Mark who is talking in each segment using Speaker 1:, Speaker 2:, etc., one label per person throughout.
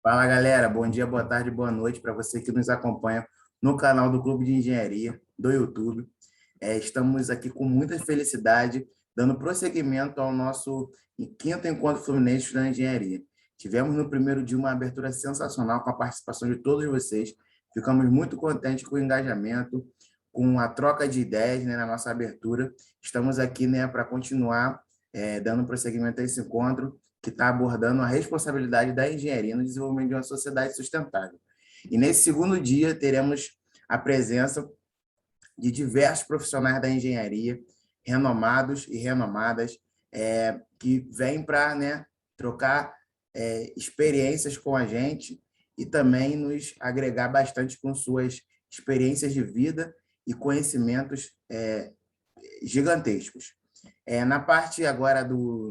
Speaker 1: Fala galera, bom dia, boa tarde, boa noite para você que nos acompanha no canal do Clube de Engenharia do YouTube. Estamos aqui com muita felicidade, dando prosseguimento ao nosso quinto encontro Fluminense da Engenharia. Tivemos no primeiro dia uma abertura sensacional com a participação de todos vocês. Ficamos muito contentes com o engajamento, com a troca de ideias, né, na nossa abertura. Estamos aqui, né, para continuar dando prosseguimento a esse encontro que está abordando a responsabilidade da engenharia no desenvolvimento de uma sociedade sustentável. E nesse segundo dia, teremos a presença de diversos profissionais da engenharia, renomados e renomadas, que vêm para, né, trocar experiências com a gente e também nos agregar bastante com suas experiências de vida e conhecimentos gigantescos.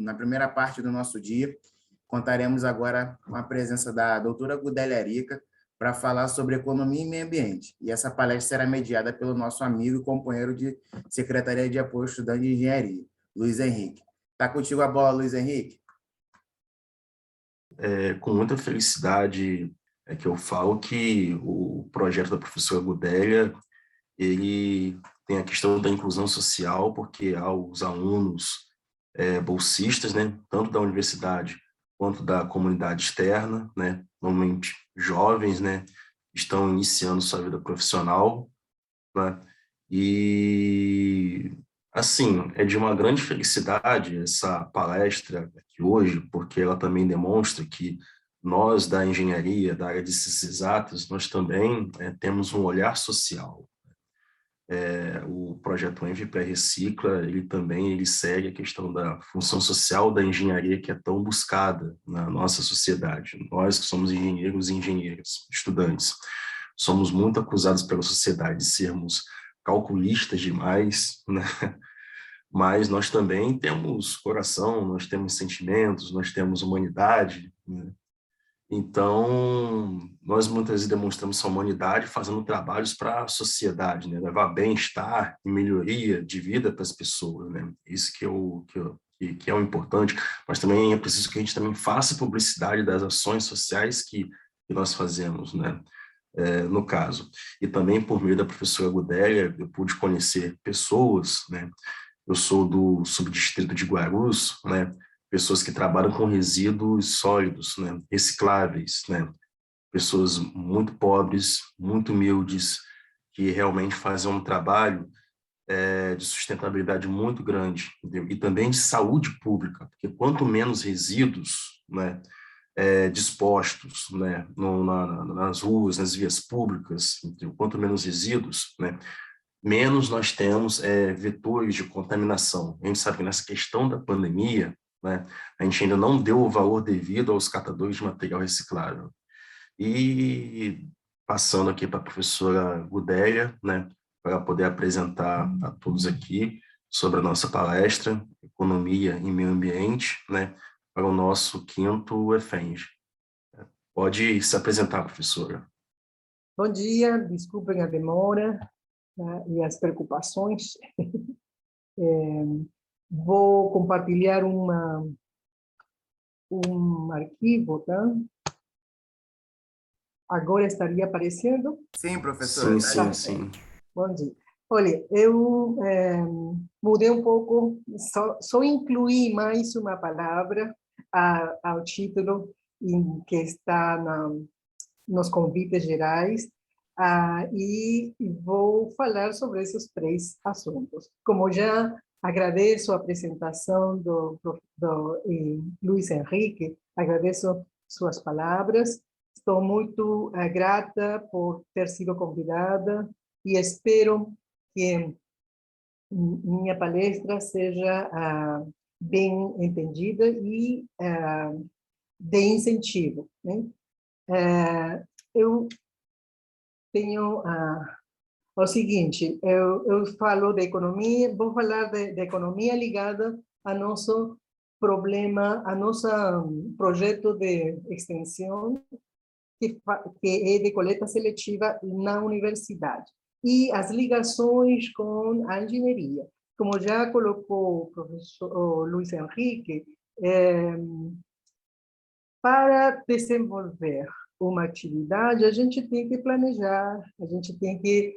Speaker 1: Na primeira parte do nosso dia, contaremos agora com a presença da doutora Gudélia Arica para falar sobre economia e meio ambiente. E essa palestra será mediada pelo nosso amigo e companheiro de Secretaria de Apoio ao Estudante de Engenharia, Luiz Henrique. Está contigo a bola, Luiz Henrique?
Speaker 2: Com muita felicidade é que eu falo que o projeto da professora Gudélia, ele tem a questão da inclusão social, porque há os alunos bolsistas, né, tanto da universidade quanto da comunidade externa, né, normalmente jovens, né, estão iniciando sua vida profissional, né, e, assim, é de uma grande felicidade essa palestra aqui hoje, porque ela também demonstra que nós da engenharia, da área de ciências exatas, nós também temos um olhar social. O projeto Envi Pré-Recicla, ele segue a questão da função social da engenharia que é tão buscada na nossa sociedade. Nós que somos engenheiros e engenheiras, estudantes, somos muito acusados pela sociedade de sermos calculistas demais, né? Mas nós também temos coração, nós temos sentimentos, nós temos humanidade, né? Então, nós muitas vezes demonstramos essa humanidade fazendo trabalhos para a sociedade, né? Levar bem-estar e melhoria de vida para as pessoas, né? Isso que é o importante, mas também é preciso que a gente também faça publicidade das ações sociais que nós fazemos, né? No caso. E também, por meio da professora Gudélia, eu pude conhecer pessoas, né? Eu sou do subdistrito de Guarulhos, né? Pessoas que trabalham com resíduos sólidos, né? Recicláveis, né? Pessoas muito pobres, muito humildes, que realmente fazem um trabalho de sustentabilidade muito grande, entendeu? E também de saúde pública, porque quanto menos resíduos, né, dispostos, né, nas ruas, nas vias públicas, entendeu? Quanto menos resíduos, né, menos nós temos vetores de contaminação. A gente sabe que nessa questão da pandemia, né, a gente ainda não deu o valor devido aos catadores de material reciclável. E passando aqui para a professora Gudélia, né, para poder apresentar a todos aqui sobre a nossa palestra, Economia e Meio Ambiente, né, para o nosso quinto EFENG. Pode se apresentar, professora.
Speaker 3: Bom dia, desculpem a demora, tá, e as preocupações. Vou compartilhar um arquivo, tá? Agora estaria aparecendo?
Speaker 1: Sim, professora.
Speaker 2: Sim.
Speaker 3: Bom dia. Olha, eu mudei um pouco, só incluí mais uma palavra ao título que está nos convites gerais, e vou falar sobre esses três assuntos. Como já agradeço a apresentação do Luiz Henrique, agradeço suas palavras, estou muito grata por ter sido convidada e espero que minha palestra seja bem entendida e de incentivo, né? Eu tenho o seguinte, eu falo de economia, vou falar de economia ligada a nosso problema, a nosso projeto de extensão, que é de coleta seletiva na universidade, e as ligações com a engenharia. Como já colocou o professor Luiz Henrique, para desenvolver uma atividade, a gente tem que planejar, a gente tem que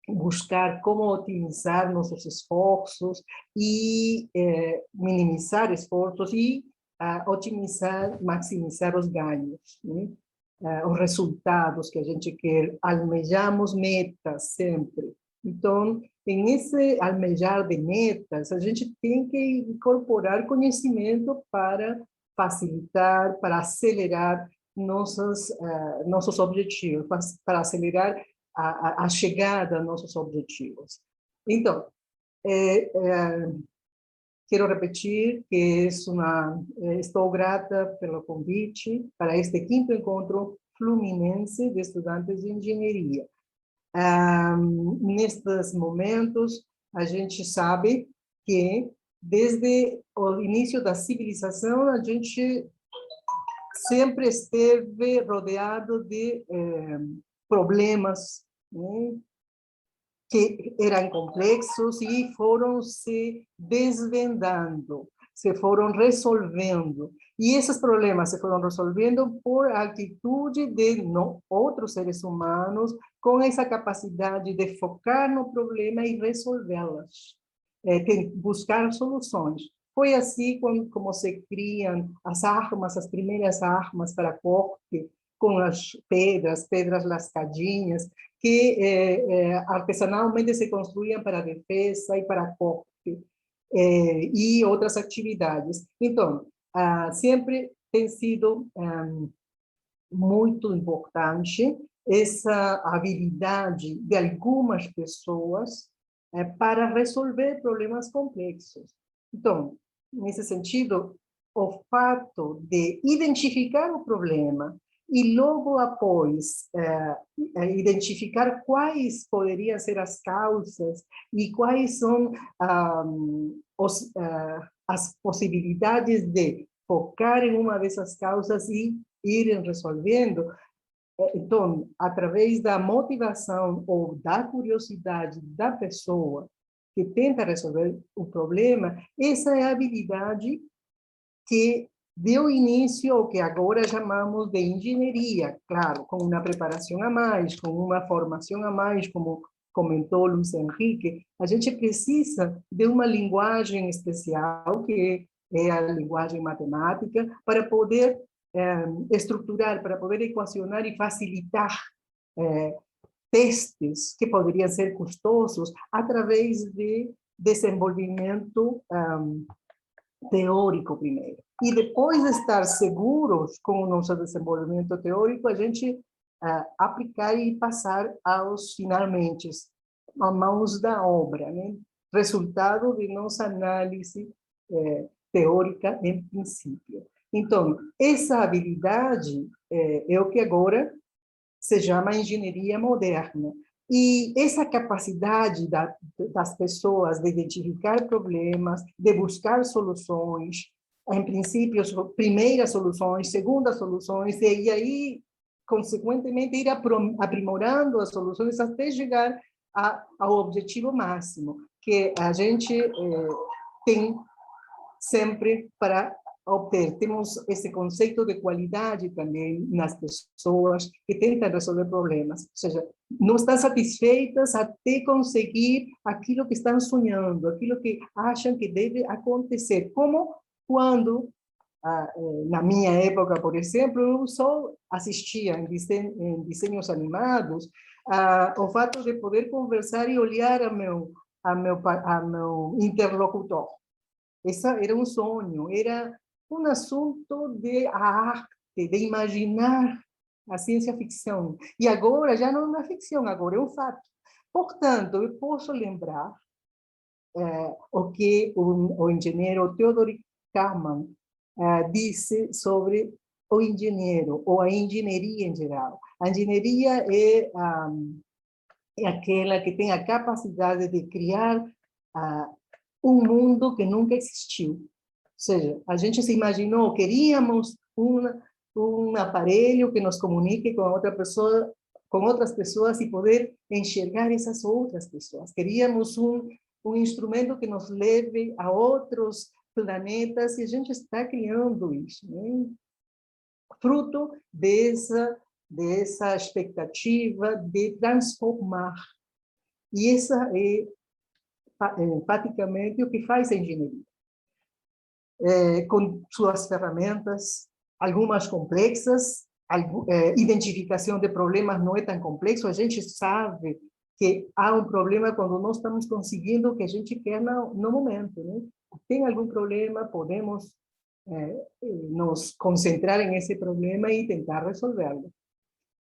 Speaker 3: buscar como otimizar nossos esforços e minimizar esforços e otimizar, maximizar os ganhos, né? Os resultados que a gente quer, almejamos metas sempre. Então, em esse almejar de metas, a gente tem que incorporar conhecimento para facilitar, para acelerar nossos objetivos, para acelerar a chegada a nossos objetivos. Então, quero repetir que estou grata pelo convite para este 5º encontro fluminense de estudantes de engenharia. Nestes momentos, a gente sabe que, desde o início da civilização, a gente sempre esteve rodeado de problemas, né, que eram complexos e foram se desvendando, se foram resolvendo. E esses problemas se foram resolvendo por atitude de outros seres humanos com essa capacidade de focar no problema e resolvê-las, buscar soluções. Foi assim como se criam as armas, as primeiras armas para corte, com as pedras lascadinhas, que artesanalmente se construíam para defesa e para corte, e outras atividades. Então, sempre tem sido muito importante essa habilidade de algumas pessoas para resolver problemas complexos. Então, nesse sentido, o fato de identificar o problema e logo após identificar quais poderiam ser as causas e quais são as possibilidades de focar em uma dessas causas e irem resolvendo. Então, através da motivação ou da curiosidade da pessoa que tenta resolver o problema, essa é a habilidade que deu início ao que agora chamamos de engenharia, claro, com uma preparação a mais, com uma formação a mais, como comentou Luiz Henrique. A gente precisa de uma linguagem especial, que é a linguagem matemática, para poder estruturar, para poder equacionar e facilitar testes que poderiam ser custosos através de desenvolvimento teórico primeiro. E depois de estar seguros com o nosso desenvolvimento teórico, a gente aplicar e passar aos finalmente, a mãos da obra, né? Resultado de nossa análise teórica em princípio. Então, essa habilidade é o que agora se chama engenharia moderna. E essa capacidade das pessoas de identificar problemas, de buscar soluções, em princípio, primeiras soluções, segundas soluções, e aí, consequentemente, ir aprimorando as soluções até chegar ao objetivo máximo, que a gente tem sempre para obter. Temos esse conceito de qualidade também nas pessoas que tentam resolver problemas. Ou seja, não estão satisfeitas até conseguir aquilo que estão sonhando, aquilo que acham que deve acontecer. Como quando, na minha época, por exemplo, eu só assistia em desenhos animados, o fato de poder conversar e olhar a meu interlocutor. Esse era um sonho, era um assunto de arte, de imaginar a ciência-ficção. E agora já não é uma ficção, agora é um fato. Portanto, eu posso lembrar o que o engenheiro Theodor Kalman disse sobre o engenheiro, ou a engenharia em geral. A engenharia é aquela que tem a capacidade de criar um mundo que nunca existiu. Ou seja, a gente se imaginou, queríamos um aparelho que nos comunique com outra pessoa, com outras pessoas, e poder enxergar essas outras pessoas. Queríamos um instrumento que nos leve a outros planetas, e a gente está criando isso, né? fruto dessa expectativa de transformar. E essa é, praticamente, o que faz a engenharia. Com suas ferramentas, algumas complexas, identificação de problemas não é tão complexo, a gente sabe que há um problema quando nós estamos conseguindo o que a gente quer no momento, né? Tem algum problema, podemos nos concentrar em esse problema e tentar resolvê-lo.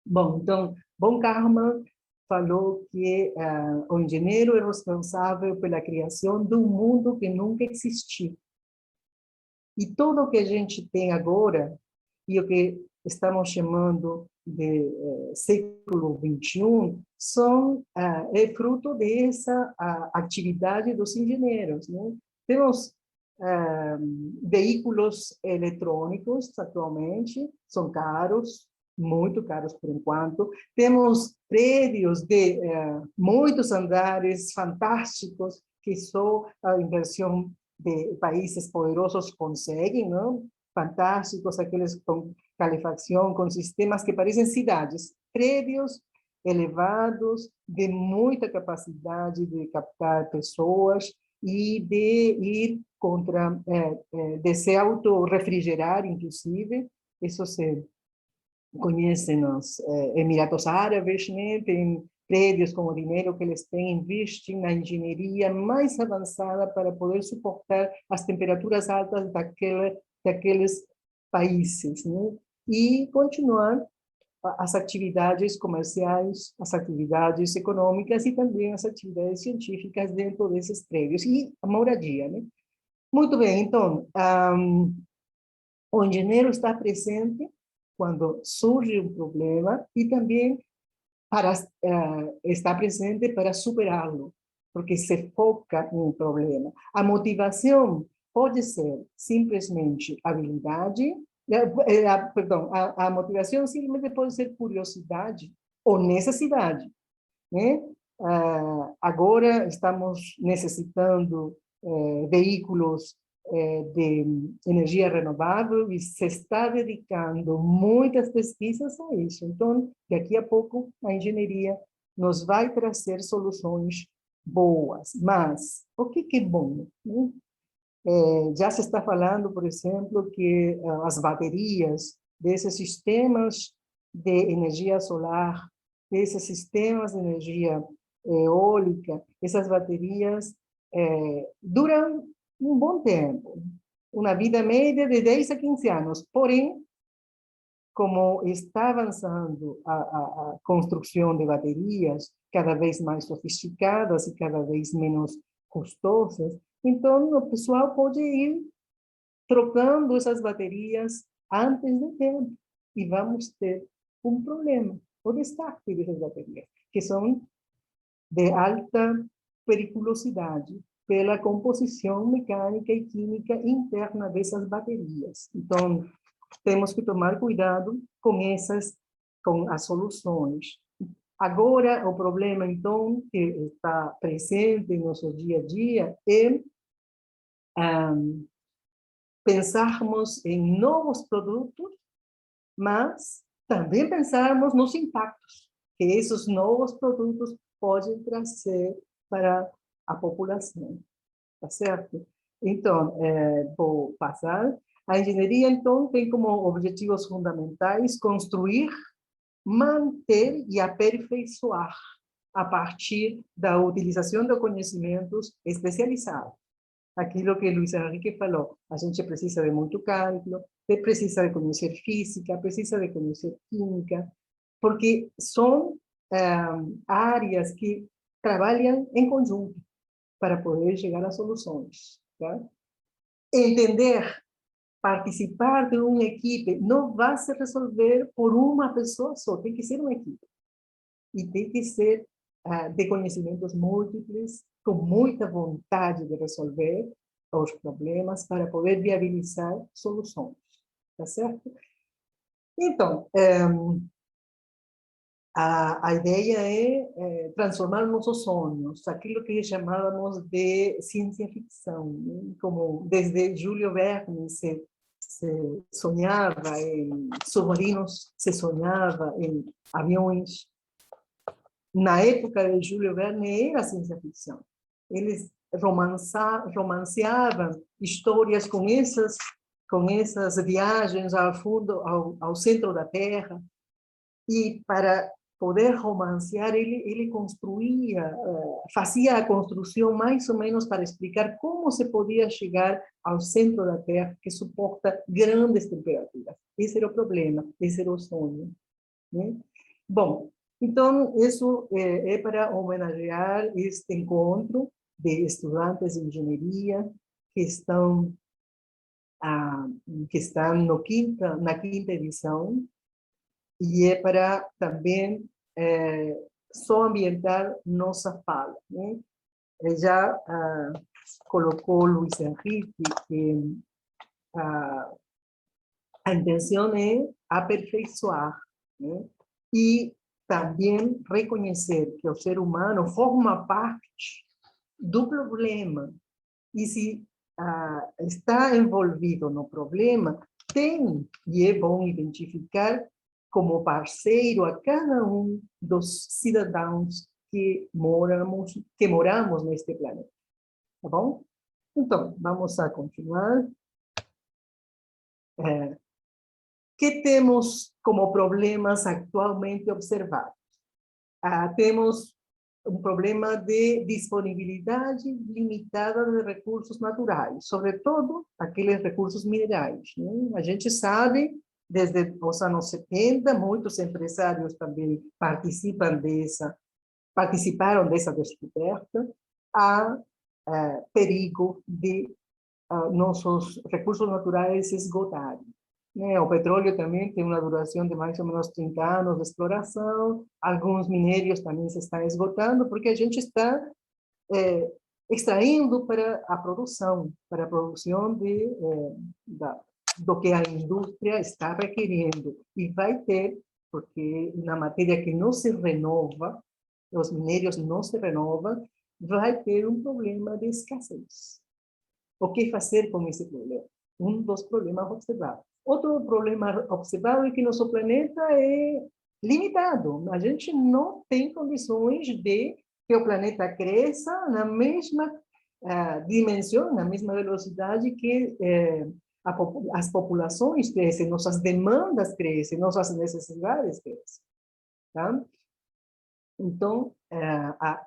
Speaker 3: Bom, então, Von Karman falou que o engenheiro é responsável pela criação de um mundo que nunca existiu. E tudo o que a gente tem agora, e o que estamos chamando de século XXI, é fruto dessa atividade dos engenheiros, né? Temos veículos eletrônicos, atualmente, são caros, muito caros por enquanto. Temos prédios de muitos andares fantásticos, que só a inversão de países poderosos conseguem, não? Fantásticos, aqueles com calefação, com sistemas que parecem cidades, prédios elevados, de muita capacidade de captar pessoas e de ir contra, de se autorrefrigerar, inclusive. Isso se conhece nos Emirados Árabes, né? Tem prédios com o dinheiro que eles têm, investem na engenharia mais avançada para poder suportar as temperaturas altas daqueles países, né? E continuar as atividades comerciais, as atividades econômicas e também as atividades científicas dentro desses prédios. E a moradia, né? Muito bem, então, o engenheiro está presente quando surge um problema e também está presente para superá-lo, porque se foca em um problema. A motivação pode ser simplesmente habilidade, perdão, a motivação simplesmente pode ser curiosidade ou necessidade, né? Agora estamos necessitando veículos de energia renovável e se está dedicando muitas pesquisas a isso. Então, daqui a pouco, a engenharia nos vai trazer soluções boas. Mas, o que é bom, né? Já se está falando, por exemplo, que as baterias desses sistemas de energia solar, desses sistemas de energia eólica, essas baterias duram um bom tempo, uma vida média de 10 a 15 anos. Porém, como está avançando a construção de baterias cada vez mais sofisticadas e cada vez menos custosas, então o pessoal pode ir trocando essas baterias antes do tempo e vamos ter um problema, o descarte dessas baterias, que são de alta periculosidade pela composição mecânica e química interna dessas baterias. Então, temos que tomar cuidado com as soluções. Agora, o problema, então, que está presente no nosso dia a dia é pensarmos em novos produtos, mas também pensarmos nos impactos que esses novos produtos podem trazer para a população, tá certo? Então, vou passar. A engenharia, então, tem como objetivos fundamentais construir, manter e aperfeiçoar a partir da utilização de conhecimentos especializados. Aquilo que Luiz Henrique falou, a gente precisa de muito cálculo, precisa de conhecer física, precisa de conhecer química, porque são áreas que trabalham em conjunto para poder chegar a soluções. Tá? Entender, participar de uma equipe, não vai se resolver por uma pessoa só, tem que ser uma equipe. E tem que ser de conhecimentos múltiplos, com muita vontade de resolver os problemas para poder viabilizar soluções. Tá certo? Então, a ideia é transformar nossos sonhos, aquilo que chamávamos de ciência-ficção, né? Como desde Júlio Verne se se sonhava em submarinos, se sonhava em aviões. Na época de Júlio Verne era ciência ficção. Eles romanceavam histórias com essas viagens ao fundo, ao centro da Terra. E para poder romancear, ele construía, fazia a construção mais ou menos para explicar como se podia chegar ao centro da Terra, que suporta grandes temperaturas. Esse era o problema, esse era o sonho, né? Bom, então, isso é para homenagear este encontro de estudantes de engenharia que estão na quinta edição, e é para também só ambientar nossa fala, né? Já colocou Luiz Henrique que a intenção é aperfeiçoar, né? E também reconhecer que o ser humano forma parte do problema, e se está envolvido no problema, tem, e é bom identificar como parceiro a cada um dos cidadãos que moramos neste planeta. Tá bom? Então, vamos a continuar. Que temos como problemas atualmente observados? Temos um problema de disponibilidade limitada de recursos naturais, sobretudo aqueles recursos minerais, né? A gente sabe, desde os anos 70, muitos empresários também participaram dessa descoberta. Há perigo de nossos recursos naturais esgotarem, né? O petróleo também tem uma duração de mais ou menos 30 anos de exploração. Alguns minérios também se estão esgotando, porque a gente está extraindo para a produção do que a indústria está requerendo. E vai ter, porque na matéria que não se renova, os minérios não se renovam, vai ter um problema de escassez. O que fazer com esse problema? Um dos problemas observados. Outro problema observado é que nosso planeta é limitado. A gente não tem condições de que o planeta cresça na mesma dimensão, na mesma velocidade que as populações crescem, nossas demandas crescem, nossas necessidades crescem. Tá? Então,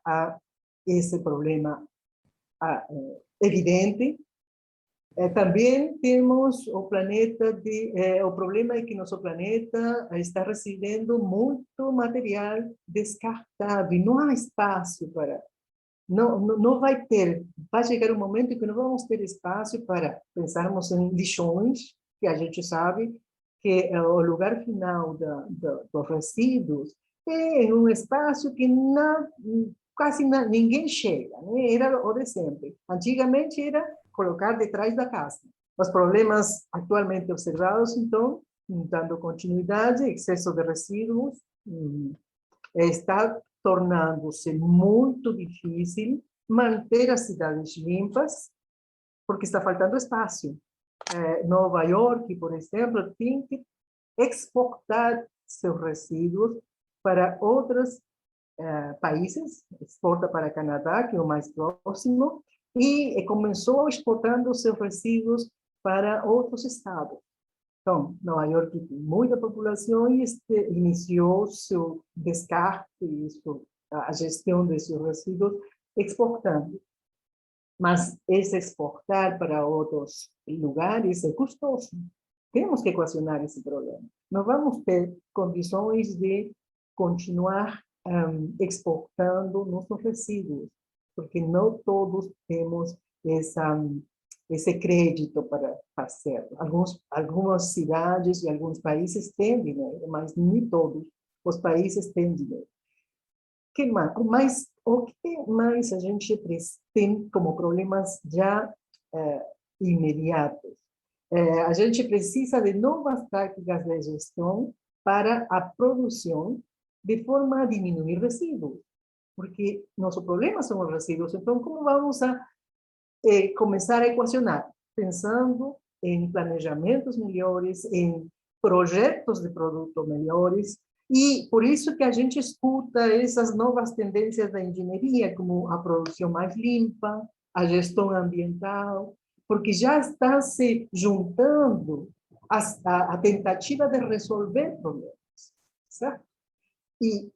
Speaker 3: há esse problema evidente. Também temos o problema é que nosso planeta está recebendo muito material descartável, não há espaço para, não vai chegar um momento em que não vamos ter espaço para pensarmos em lixões, que a gente sabe que o lugar final dos resíduos é um espaço que quase ninguém chega, né? Era o de sempre. Antigamente era colocar detrás da casa. Os problemas atualmente observados, então, dando continuidade, excesso de resíduos, está tornando-se muito difícil manter as cidades limpas, porque está faltando espaço. Nova York, por exemplo, tem que exportar seus resíduos para outros países, exporta para Canadá, que é o mais próximo, e começou exportando seus resíduos para outros estados. Então, Nova York tem muita população e iniciou seu descarte, a gestão de seus resíduos, exportando. Mas esse exportar para outros lugares é custoso. Temos que equacionar esse problema. Não vamos ter condições de continuar exportando nossos resíduos, porque não todos temos esse crédito para fazer. Algumas cidades e alguns países têm dinheiro, mas nem todos os países têm dinheiro. O que mais a gente tem como problemas já imediatos? A gente precisa de novas táticas de gestão para a produção, de forma a diminuir resíduos, porque nosso problema são os resíduos. Então, como vamos a começar a equacionar? Pensando em planejamentos melhores, em projetos de produto melhores, e por isso que a gente escuta essas novas tendências da engenharia, como a produção mais limpa, a gestão ambiental, porque já está se juntando a tentativa de resolver problemas, certo? E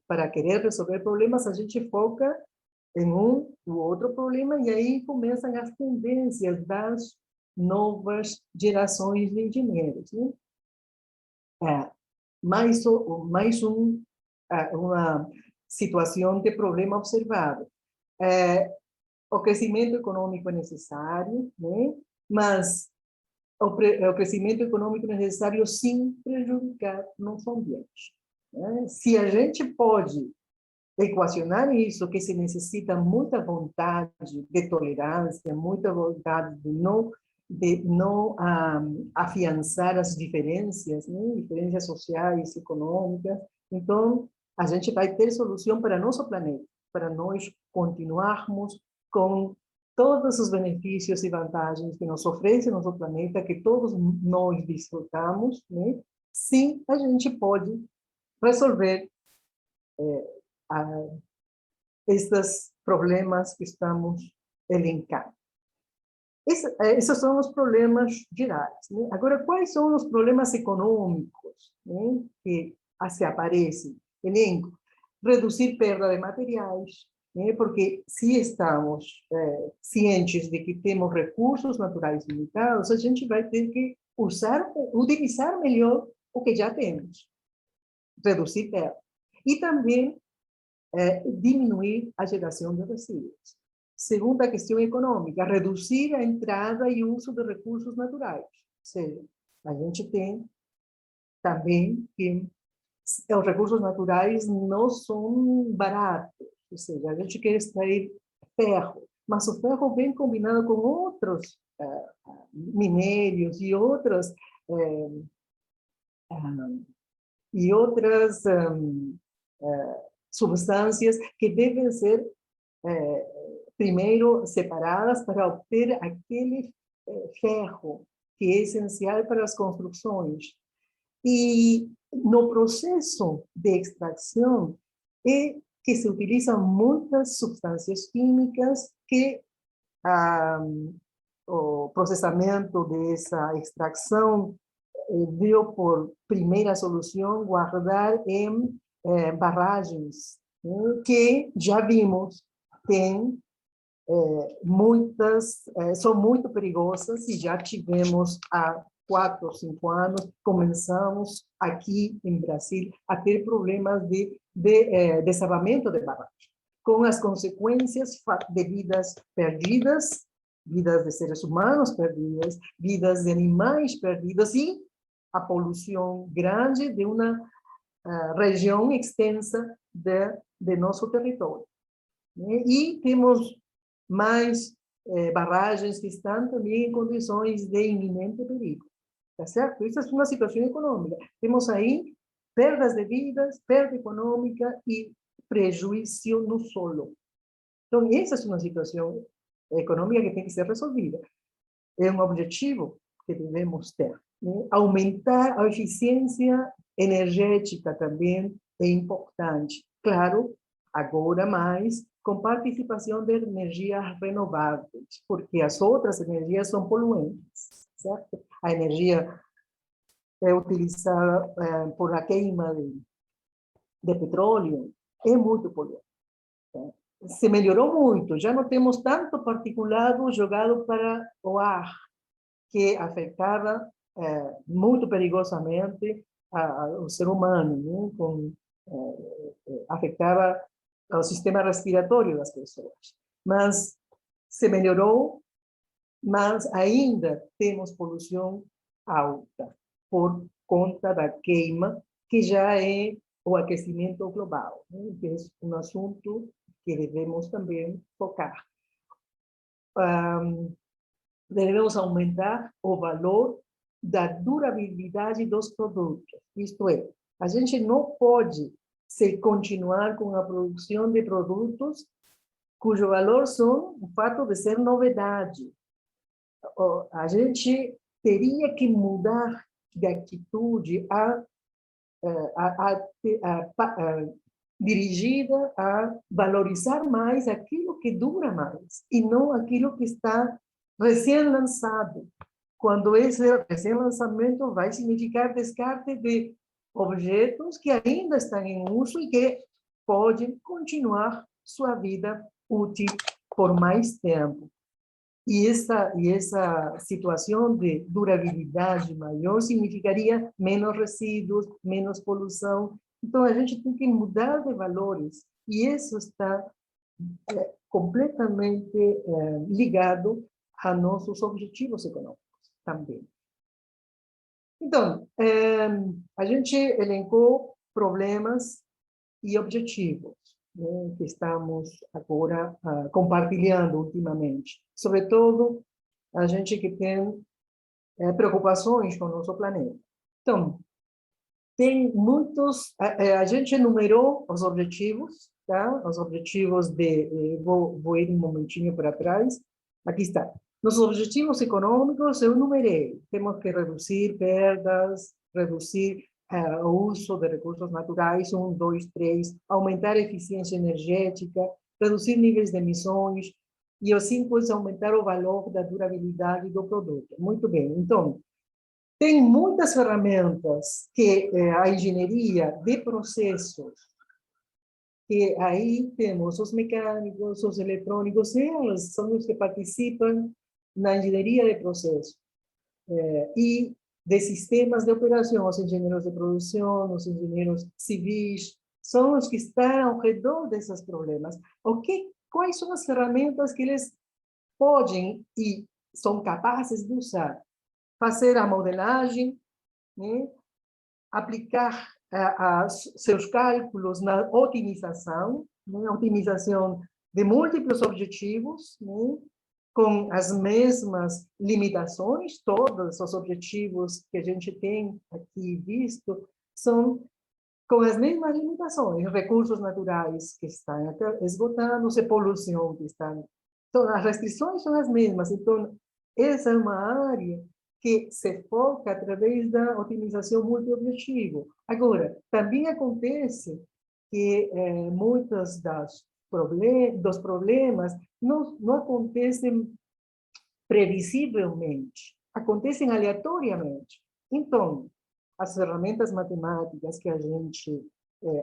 Speaker 3: para querer resolver problemas, a gente foca em um ou outro problema, e aí começam as tendências das novas gerações de engenheiros, né? Uma situação de problema observado. O crescimento econômico é necessário, né? Mas o crescimento econômico é necessário sem prejudicar nosso ambiente, né? Se a gente pode equacionar isso, que se necessita muita vontade de tolerância, muita vontade de não afiançar as diferenças, né? Diferenças sociais, econômicas. Então, a gente vai ter solução para nosso planeta, para nós continuarmos com todos os benefícios e vantagens que nos oferece nosso planeta, que todos nós desfrutamos, né? Sim, a gente pode resolver esses problemas que estamos elencando. Esses são os problemas gerais, né? Agora, quais são os problemas econômicos, né, que se aparecem? Elenco: reduzir perda de materiais, né, porque se estamos cientes de que temos recursos naturais limitados, a gente vai ter que utilizar melhor o que já temos. Reduzir perda. E também diminuir a geração de resíduos. Segunda questão econômica: reduzir a entrada e uso de recursos naturais. Ou seja, a gente tem também que os recursos naturais não são baratos. Ou seja, a gente quer extrair ferro, mas o ferro vem combinado com outros minérios e outras substâncias que devem ser primeiro separadas para obter aquele ferro que é essencial para as construções. E no processo de extração é que se utilizam muitas substâncias químicas que o processamento dessa extração deu por primeira solução guardar em barragens, né, que já vimos tem são muito perigosas, e já tivemos há 4 ou 5 anos, começamos aqui em Brasil a ter problemas de desabamento de barragem, com as consequências de vidas perdidas, vidas de seres humanos perdidas, vidas de animais perdidas, e a poluição grande de uma região extensa de nosso território. E temos mais barragens que estão também em condições de iminente perigo. Tá certo? Isso é uma situação econômica. Temos aí perdas de vidas, perda econômica e prejuízo no solo. Então, essa é uma situação econômica que tem que ser resolvida. É um objetivo que devemos ter, né? Aumentar a eficiência energética também é importante. Claro, agora mais com participação de energias renováveis, porque as outras energias são poluentes, certo? A energia é utilizada por a queima de petróleo é muito poluente. Se melhorou muito, já não temos tanto particulado jogado para o ar, que afetava muito perigosamente o ser humano, né? Afetava o sistema respiratório das pessoas. Mas se melhorou, mas ainda temos poluição alta por conta da queima, que já é o aquecimento global, né? Que é um assunto que devemos também focar. Devemos aumentar o valor da durabilidade dos produtos. Isto é, a gente não pode continuar com a produção de produtos cujo valor são o fato de ser novidade. a gente teria que mudar de atitude dirigida a valorizar mais aquilo que dura mais, e não aquilo que está recém-lançado. Quando esse recém-lançamento vai significar descarte de objetos que ainda estão em uso e que podem continuar sua vida útil por mais tempo. E essa situação de durabilidade maior significaria menos resíduos, menos poluição. Então, a gente tem que mudar de valores. E isso está completamente ligado a nossos objetivos econômicos também. Então, a gente elencou problemas e objetivos, né, que estamos agora compartilhando ultimamente. Sobretudo, a gente que tem preocupações com o nosso planeta. Então, tem muitos... A gente enumerou os objetivos, tá? Os objetivos de... Vou ir um momentinho para trás. Aqui está. Nos objetivos econômicos, eu enumerei. Temos que reduzir perdas, reduzir o uso de recursos naturais, 1, 2, 3, aumentar a eficiência energética, reduzir níveis de emissões, e o 5 é aumentar o valor da durabilidade do produto. Muito bem. Então, tem muitas ferramentas que a engenharia de processos, que aí temos os mecânicos, os eletrônicos, eles são os que participam na engenharia de processos. E de sistemas de operação, os engenheiros de produção, os engenheiros civis, são os que estão ao redor desses problemas. Quais são as ferramentas que eles podem e são capazes de usar? Fazer a modelagem, né? Aplicar seus cálculos na otimização, né? Otimização de múltiplos objetivos, né? Com as mesmas limitações. Todos os objetivos que a gente tem aqui visto são com as mesmas limitações, recursos naturais que estão esgotando, e poluição que estão... Então, as restrições são as mesmas. Então, essa é uma área que se foca através da otimização multiobjetivo. Agora, também acontece que muitos dos problemas não acontecem previsivelmente, acontecem aleatoriamente. Então, as ferramentas matemáticas que a gente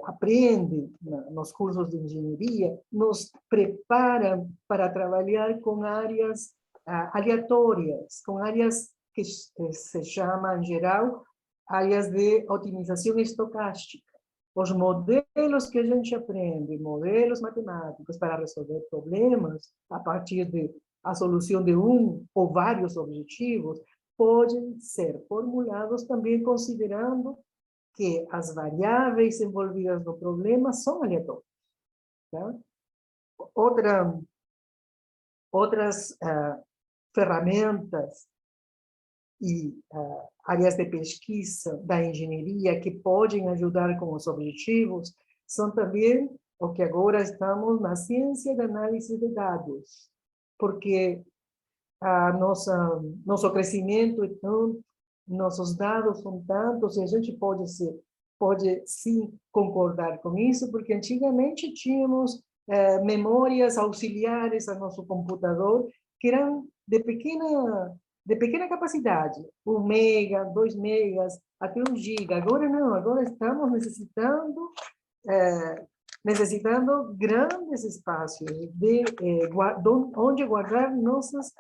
Speaker 3: aprende nos cursos de engenharia nos preparam para trabalhar com áreas aleatórias, com áreas que se chamam, em geral, áreas de otimização estocástica. Os modelos que a gente aprende, modelos matemáticos para resolver problemas a partir de a solução de um ou vários objetivos, podem ser formulados também considerando que as variáveis envolvidas no problema são aleatórias. Tá? Outras ferramentas e áreas de pesquisa da engenharia que podem ajudar com os objetivos são também o que agora estamos na ciência de análise de dados, porque nosso crescimento é tanto, nossos dados são tantos, e a gente pode sim concordar com isso, porque antigamente tínhamos memórias auxiliares a nosso computador que eram de pequena capacidade, 1 mega, 2 megas, até 1 giga. Agora não, agora estamos necessitando grandes espaços onde guardar nossas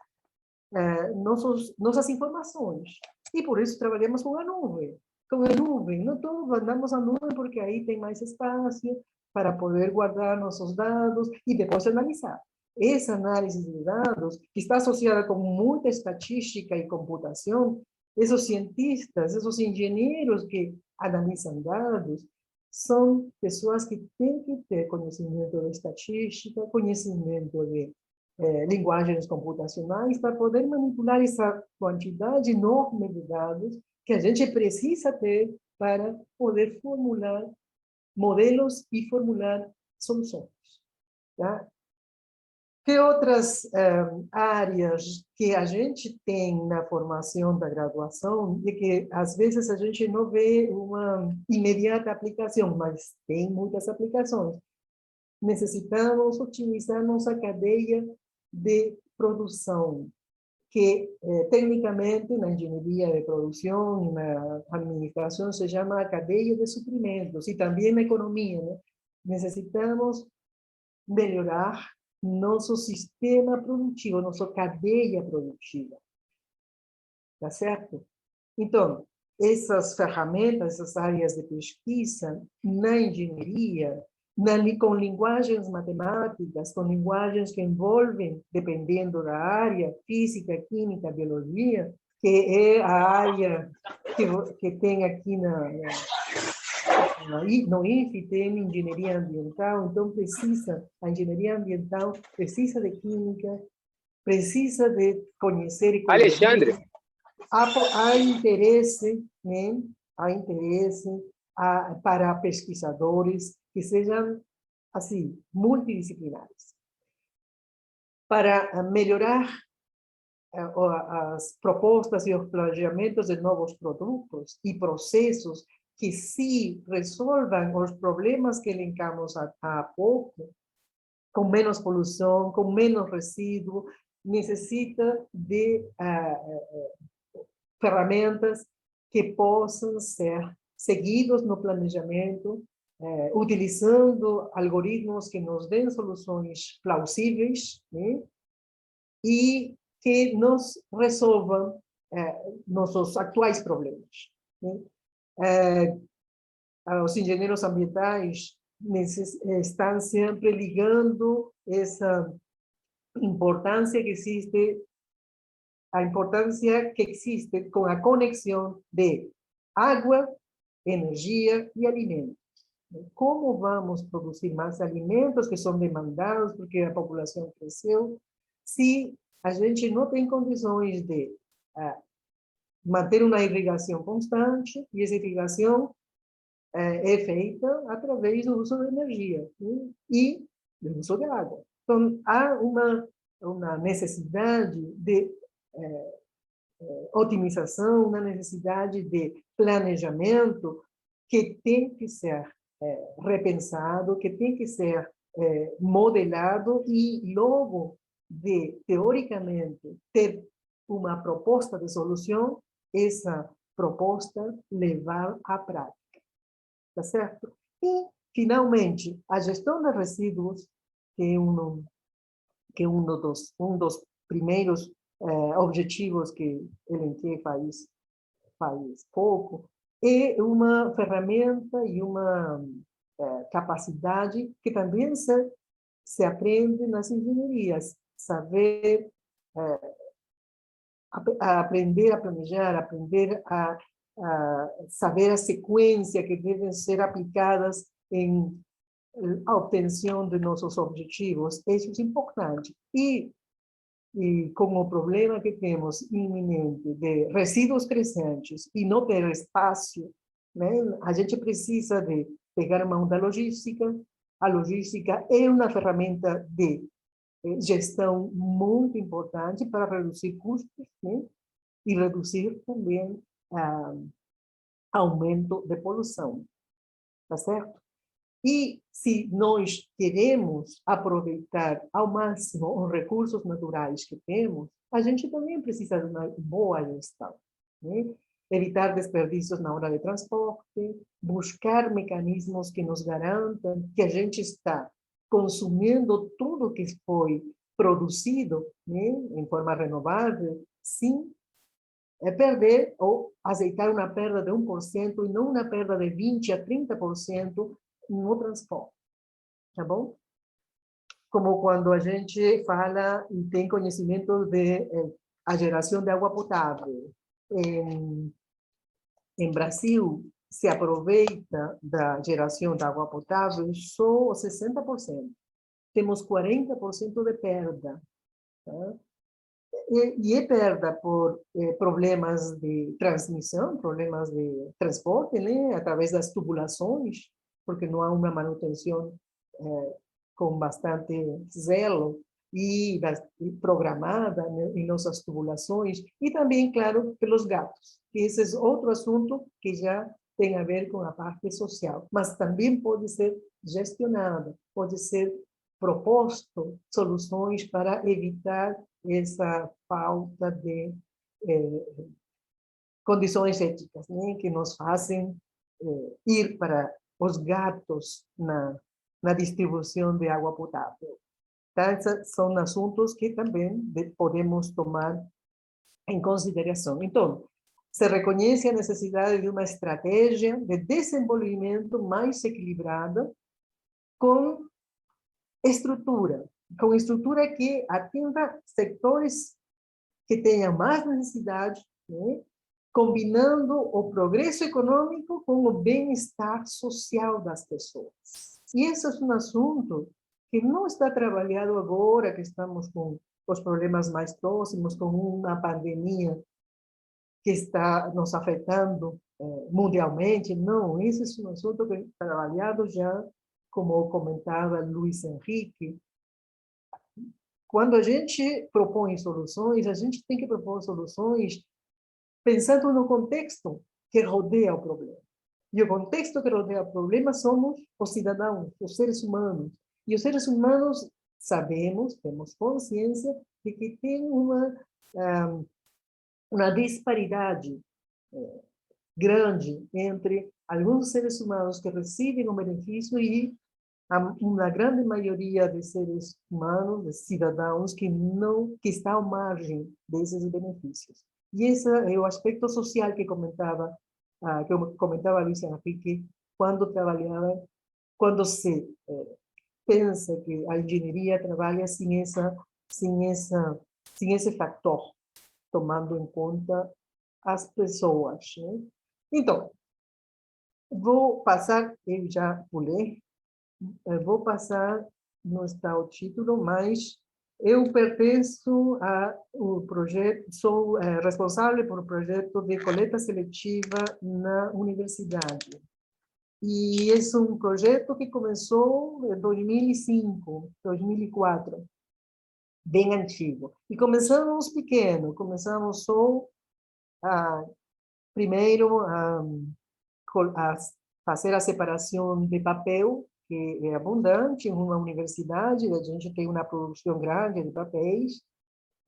Speaker 3: informações. E por isso trabalhamos com a nuvem. Com a nuvem, não todos andamos à nuvem porque aí tem mais espaço para poder guardar nossos dados e depois analisar. Essa análise de dados, que está associada com muita estatística e computação, esses cientistas, esses engenheiros que analisam dados, são pessoas que têm que ter conhecimento de estatística, conhecimento de linguagens computacionais, para poder manipular essa quantidade enorme de dados que a gente precisa ter para poder formular modelos e formular soluções. Tá? Que outras áreas que a gente tem na formação da graduação e que, às vezes, a gente não vê uma imediata aplicação, mas tem muitas aplicações. Necessitamos otimizar nossa cadeia de produção, que tecnicamente na engenharia de produção e na administração se chama a cadeia de suprimentos, e também na economia, né? Necessitamos melhorar nosso sistema produtivo, nossa cadeia produtiva, tá certo? Então, essas ferramentas, essas áreas de pesquisa na engenharia, com linguagens matemáticas, com linguagens que envolvem, dependendo da área, física, química, biologia, que é a área que tem aqui no INFE, tem engenharia ambiental, então a engenharia ambiental precisa de química, precisa de conhecer e
Speaker 4: Alexandre,
Speaker 3: há interesse, né? Há interesse para pesquisadores que sejam, assim, multidisciplinares. Para melhorar as propostas e os planejamentos de novos produtos e processos que se resolvam os problemas que elencamos há pouco, com menos poluição, com menos resíduo, necessita de ferramentas que possam ser seguidos no planejamento, utilizando algoritmos que nos deem soluções plausíveis, né? E que nos resolvam nossos atuais problemas, né? Os engenheiros ambientais estão sempre ligando essa importância que existe, a importância que existe com a conexão de água, energia e alimentos. Como vamos produzir mais alimentos que são demandados porque a população cresceu, se a gente não tem condições de manter uma irrigação constante, e essa irrigação é feita através do uso de energia, né? E do uso de água. Então, há uma necessidade de otimização, uma necessidade de planejamento que tem que ser repensado, que tem que ser modelado e logo teoricamente, ter uma proposta de solução, essa proposta levar à prática. Tá certo? E, finalmente, a gestão de resíduos, que é um dos primeiros objetivos que elenquei faz pouco, é uma ferramenta e uma capacidade que também se aprende nas engenharias. Saber aprender a planejar, aprender a saber a sequência que devem ser aplicadas em a obtenção de nossos objetivos. Isso é importante. E com o problema que temos iminente de resíduos crescentes e não ter espaço, né, a gente precisa de pegar a mão da logística. A logística é uma ferramenta de gestão muito importante para reduzir custos, né, e reduzir também aumento de poluição, tá certo? E se nós queremos aproveitar ao máximo os recursos naturais que temos, a gente também precisa de uma boa gestão, né? Evitar desperdícios na hora de transporte, buscar mecanismos que nos garantam que a gente está consumindo tudo que foi produzido, né, em forma renovável, sem perder ou aceitar uma perda de 1% e não uma perda de 20% a 30% no transporte, tá bom? Como quando a gente fala e tem conhecimento de a geração de água potável. Em Brasil, se aproveita da geração de água potável só 60%. Temos 40% de perda. Tá? E é perda por problemas de transmissão, problemas de transporte, né? Através das tubulações, porque não há uma manutenção com bastante zelo e programada, né, em nossas tubulações, e também, claro, pelos gatos, que esse é outro assunto que já tem a ver com a parte social, mas também pode ser gestionado, pode ser proposto soluções para evitar essa falta de condições éticas, né, que nos fazem ir para os gatos na distribuição de água potável. Então, esses são assuntos que também podemos tomar em consideração. Então, se reconhece a necessidade de uma estratégia de desenvolvimento mais equilibrada com estrutura que atenda setores que tenham mais necessidade, né? Combinando o progresso econômico com o bem-estar social das pessoas. E esse é um assunto que não está trabalhado agora, que estamos com os problemas mais próximos, com uma pandemia que está nos afetando mundialmente. Não, esse é um assunto que está trabalhado já, como comentava Luiz Henrique. Quando a gente propõe soluções, a gente tem que propor soluções pensando no contexto que rodeia o problema. E o contexto que rodeia o problema somos os cidadãos, os seres humanos. E os seres humanos sabemos, temos consciência de que tem uma disparidade grande entre alguns seres humanos que recebem o benefício e uma grande maioria de seres humanos, de cidadãos, que está à margem desses benefícios. E esse é o aspecto social que comentava a Luiz Henrique, quando se pensa que a engenharia trabalha sem esse fator, tomando em conta as pessoas, né? Então, vou passar, eu já pulei, vou passar, não está o título, mas eu pertenço ao projeto, sou responsável por um projeto de coleta seletiva na universidade. E esse é um projeto que começou em 2005, 2004, bem antigo. E começamos pequeno, começamos só primeiro a fazer a separação de papel, que é abundante em uma universidade, a gente tem uma produção grande de papéis.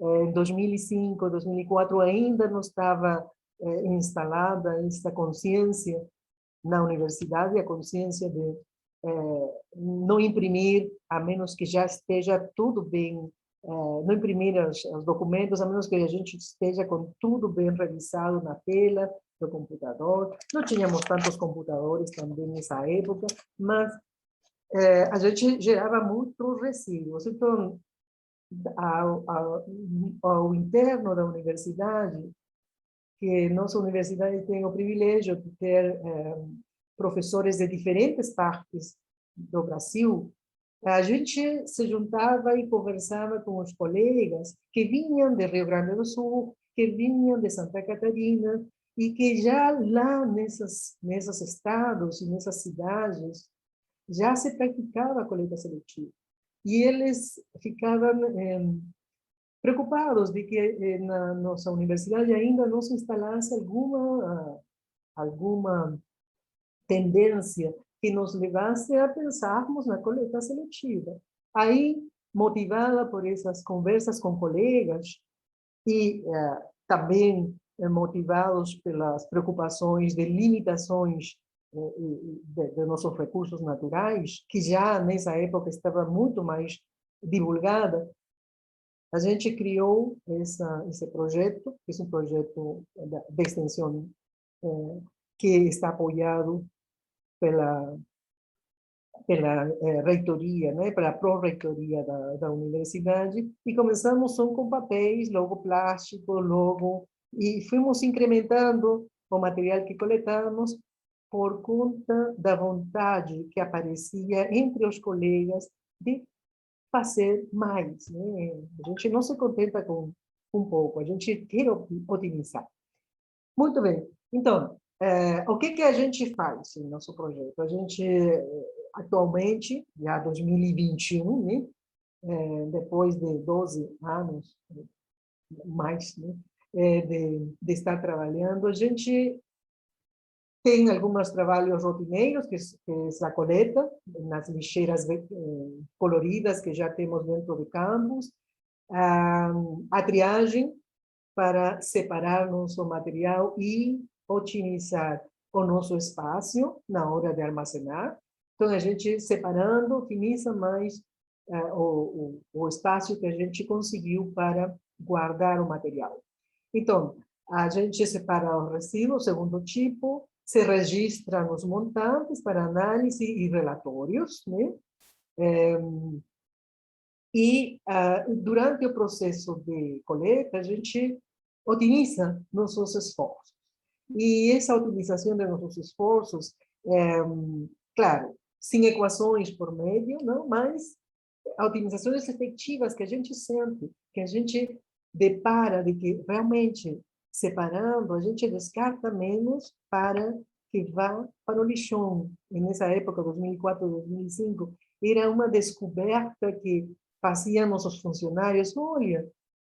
Speaker 3: Em 2005, 2004, ainda não estava instalada essa consciência na universidade, a consciência de não imprimir, a menos que já esteja tudo bem, não imprimir os documentos, a menos que a gente esteja com tudo bem revisado na tela do computador. Não tínhamos tantos computadores também nessa época, mas a gente gerava muitos resíduos. Então, ao interno da universidade, que nossa universidade tem o privilégio de ter professores de diferentes partes do Brasil, a gente se juntava e conversava com os colegas que vinham de Rio Grande do Sul, que vinham de Santa Catarina, e que já lá nesses estados e nessas cidades já se praticava a coleta seletiva. E eles ficavam preocupados de que na nossa universidade ainda não se instalasse alguma tendência que nos levasse a pensarmos na coleta seletiva. Aí, motivada por essas conversas com colegas e também motivados pelas preocupações de limitações de nossos recursos naturais, que já nessa época estava muito mais divulgada, a gente criou esse projeto, que é um projeto de extensão que está apoiado pela reitoria, né, pela pró-reitoria da universidade, e começamos só com papéis, logo plástico, e fomos incrementando o material que coletamos por conta da vontade que aparecia entre os colegas de fazer mais, né? A gente não se contenta com um pouco, a gente quer otimizar. Muito bem. Então, o que a gente faz no nosso projeto? A gente, atualmente, já 2021, né, depois de 12 anos, mais, né, de estar trabalhando, a gente tem alguns trabalhos rotineiros, que é a coleta, nas lixeiras coloridas que já temos dentro do campus, a triagem para separar nosso material e otimizar o nosso espaço na hora de armazenar. Então, a gente separando, otimiza mais o espaço que a gente conseguiu para guardar o material. Então, a gente separa o resíduo, segundo tipo, se registra nos montantes para análise e relatórios, né? E durante o processo de coleta, a gente otimiza nossos esforços. E essa otimização de nossos esforços, claro, sem equações por meio, não, mas otimizações efetivas que a gente sente, que a gente depara de que realmente separando a gente descarta menos para que vá para o lixão. E nessa época, 2004, 2005, era uma descoberta que faziam nossos funcionários. Olha,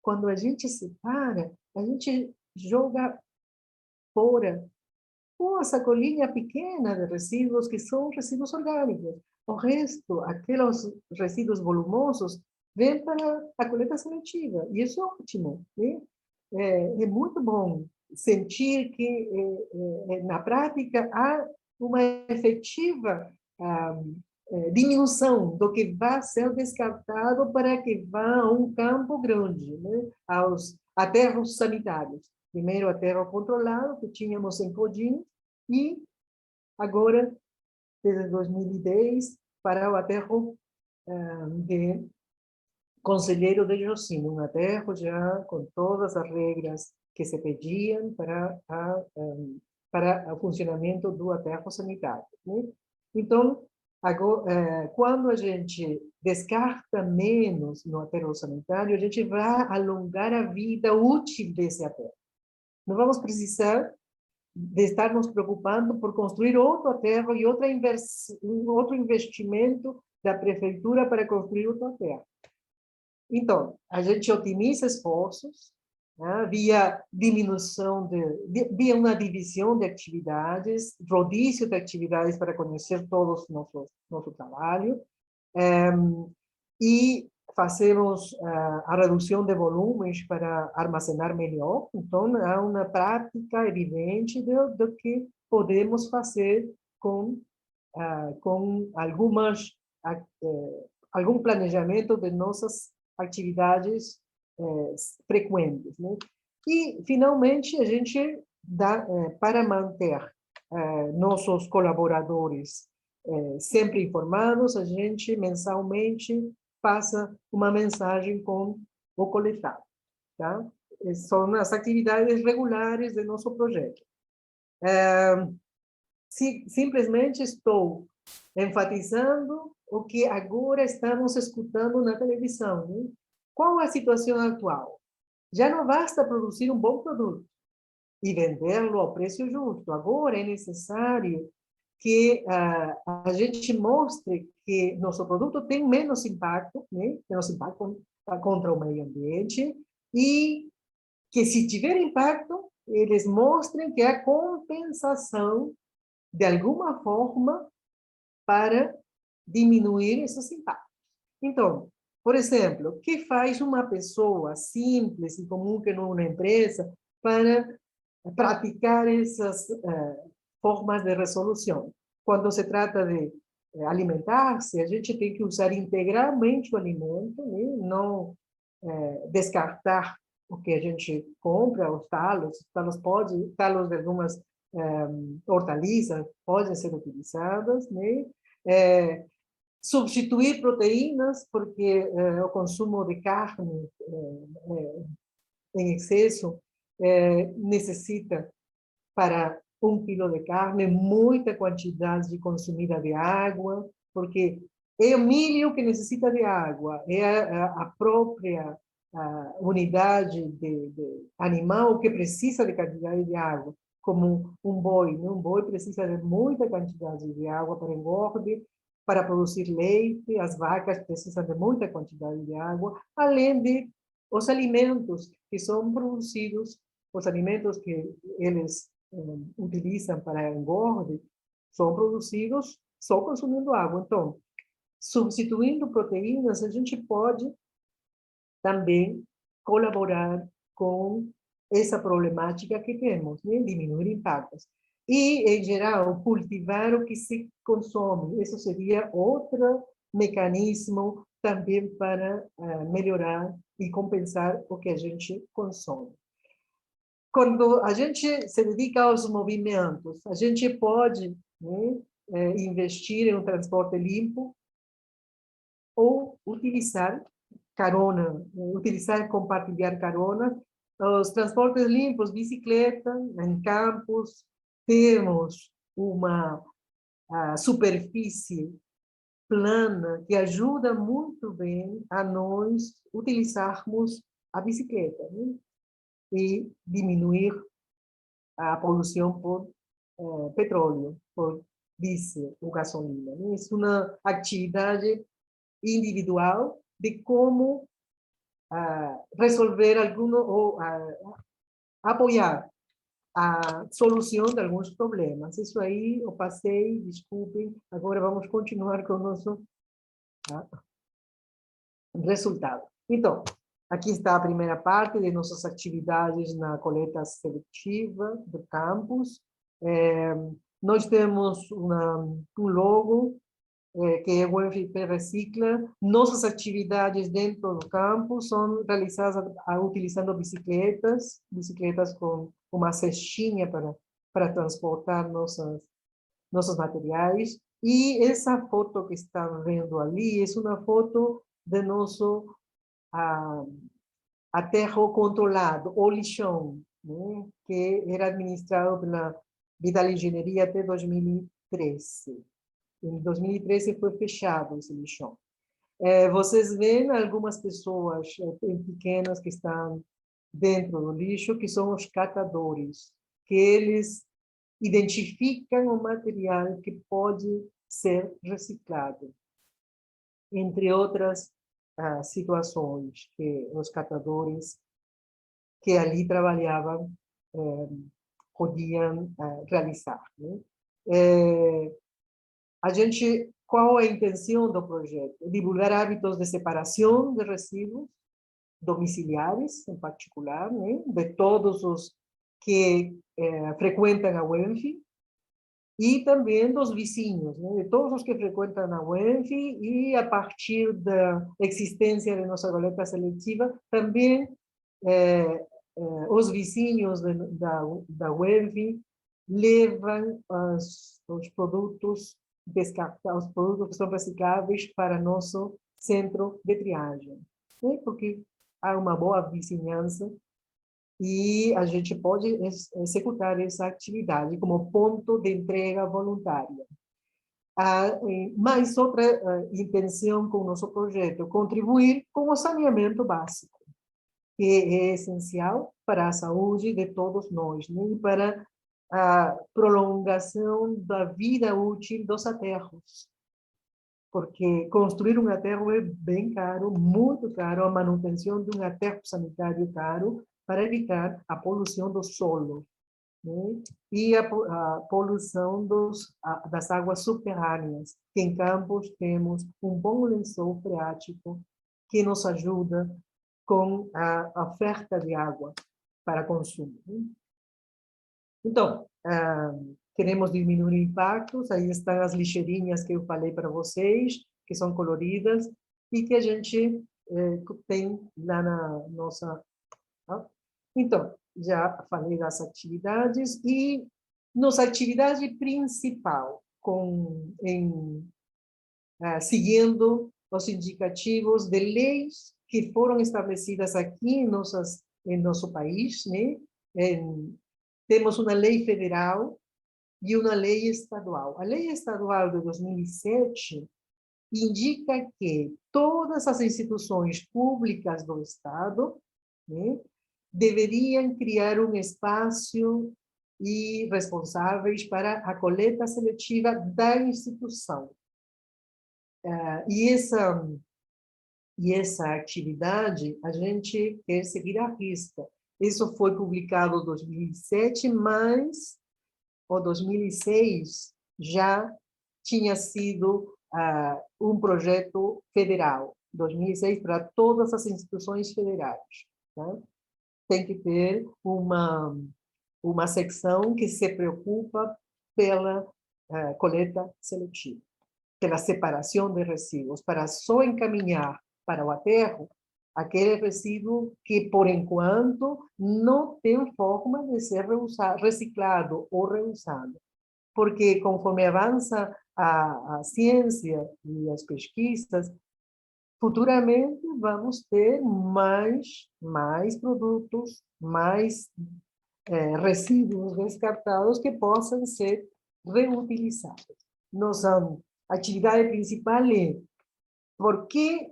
Speaker 3: quando a gente separa, a gente joga fora uma sacolinha pequena de resíduos que são resíduos orgânicos. O resto, aqueles resíduos volumosos, vêm para a coleta seletiva. E isso é ótimo, né? É muito bom sentir que, na prática, há uma efetiva diminuição do que vai ser descartado para que vá a um campo grande, né? Aos aterros sanitários. Primeiro, aterro controlado, que tínhamos em Codins, e agora, desde 2010, para o aterro de Conselheiro de Josino, um aterro já com todas as regras que se pediam para o funcionamento do aterro sanitário, né? Então, agora, quando a gente descarta menos no aterro sanitário, a gente vai alongar a vida útil desse aterro. Não vamos precisar de estar nos preocupando por construir outro aterro e outro investimento da prefeitura para construir outro aterro. Então, a gente otimiza esforços, né, via diminuição via uma divisão de atividades, rodízio de atividades para conhecer todos nosso trabalho, e fazemos a redução de volumes para armazenar melhor. Então, há uma prática evidente do que podemos fazer com algum planejamento de nossas atividades frequentes, né? E, finalmente, a gente dá, para manter nossos colaboradores sempre informados, a gente mensalmente passa uma mensagem com o coletado, tá? São as atividades regulares do nosso projeto. Simplesmente estou enfatizando o que agora estamos escutando na televisão, né? Qual a situação atual? Já não basta produzir um bom produto e vendê-lo ao preço justo. Agora é necessário que a gente mostre que nosso produto tem menos impacto, né? Menos impacto contra o meio ambiente, e que, se tiver impacto, eles mostrem que há compensação de alguma forma para diminuir esses impactos. Então, por exemplo, o que faz uma pessoa simples e comum que não é uma empresa para praticar essas formas de resolução? Quando se trata de alimentar-se, a gente tem que usar integralmente o alimento, né? Não descartar o que a gente compra, os talos de algumas hortaliças podem ser utilizadas, né? Substituir proteínas, porque o consumo de carne em excesso necessita, para 1 quilo de carne, muita quantidade de consumida de água, porque é o milho que necessita de água, é a própria unidade de animal que precisa de quantidade de água, como um boi, né? Um boi precisa de muita quantidade de água para engorde, para produzir leite, as vacas precisam de muita quantidade de água, além de os alimentos que são produzidos, os alimentos que eles utilizam para engorde, são produzidos só consumindo água. Então, substituindo proteínas, a gente pode também colaborar com essa problemática que temos, né? Diminuir impactos. E, em geral, cultivar o que se consome. Isso seria outro mecanismo também para melhorar e compensar o que a gente consome. Quando a gente se dedica aos movimentos, a gente pode, né, investir em um transporte limpo ou utilizar carona, compartilhar carona. Os transportes limpos, bicicleta, em campos, temos uma superfície plana que ajuda muito bem a nós utilizarmos a bicicleta, né? E diminuir a poluição por petróleo, por diesel ou gasolina, né? É uma atividade individual de como resolver ou apoiar a solução de alguns problemas. Isso aí eu passei, desculpem, agora vamos continuar com o nosso resultado. Então, aqui está a primeira parte de nossas atividades na coleta seletiva do campus. Nós temos um logo, que é o UFP Recicla. Nossas atividades dentro do campus são realizadas utilizando bicicletas com uma cestinha para transportar nossos materiais. E essa foto que está vendo ali é uma foto de nosso aterro controlado, o lixão, né, que era administrado pela Vital Engenharia até 2013. Em 2013 foi fechado esse lixão. Vocês veem algumas pessoas pequenas que estão dentro do lixo, que são os catadores, que eles identificam o material que pode ser reciclado, entre outras situações que os catadores que ali trabalhavam podiam realizar, né? Qual é a intenção do projeto? Divulgar hábitos de separação de resíduos domiciliares, em particular, né, de todos os que frequentam a UENF, e também dos vizinhos, né, de todos os que frequentam a UENF, e a partir da existência de nossa coleta seletiva, também os vizinhos da UENF levam os produtos descartados, os produtos que são recicláveis para nosso centro de triagem, né? Porque há uma boa vizinhança e a gente pode executar essa atividade como ponto de entrega voluntária. Mais outra intenção com o nosso projeto, contribuir com o saneamento básico, que é essencial para a saúde de todos nós, né? E para a prolongação da vida útil dos aterros. Porque construir um aterro é bem caro, muito caro, a manutenção de um aterro sanitário caro, para evitar a poluição do solo, né? E a poluição das águas subterrâneas, que em Campos temos um bom lençol freático que nos ajuda com a oferta de água para consumo, né? Então, queremos diminuir impactos, aí estão as lixeirinhas que eu falei para vocês, que são coloridas, e que a gente tem lá na nossa... Então, já falei das atividades, e nossa atividade principal, seguindo os indicativos de leis que foram estabelecidas aqui em nosso país, né? Temos uma lei federal e uma lei estadual. A lei estadual de 2007 indica que todas as instituições públicas do Estado, né, deveriam criar um espaço e responsáveis para a coleta seletiva da instituição. E essa atividade a gente quer seguir à risca. Isso foi publicado em 2007, mas em 2006 já tinha sido um projeto federal, 2006 para todas as instituições federais. Né? Tem que ter uma secção que se preocupa pela coleta seletiva, pela separação de resíduos, para só encaminhar para o aterro aquele resíduo que, por enquanto, não tem forma de ser reciclado ou reusado. Porque, conforme avança a ciência e as pesquisas, futuramente vamos ter mais produtos, mais resíduos descartados que possam ser reutilizados. Nossa atividade principal é por que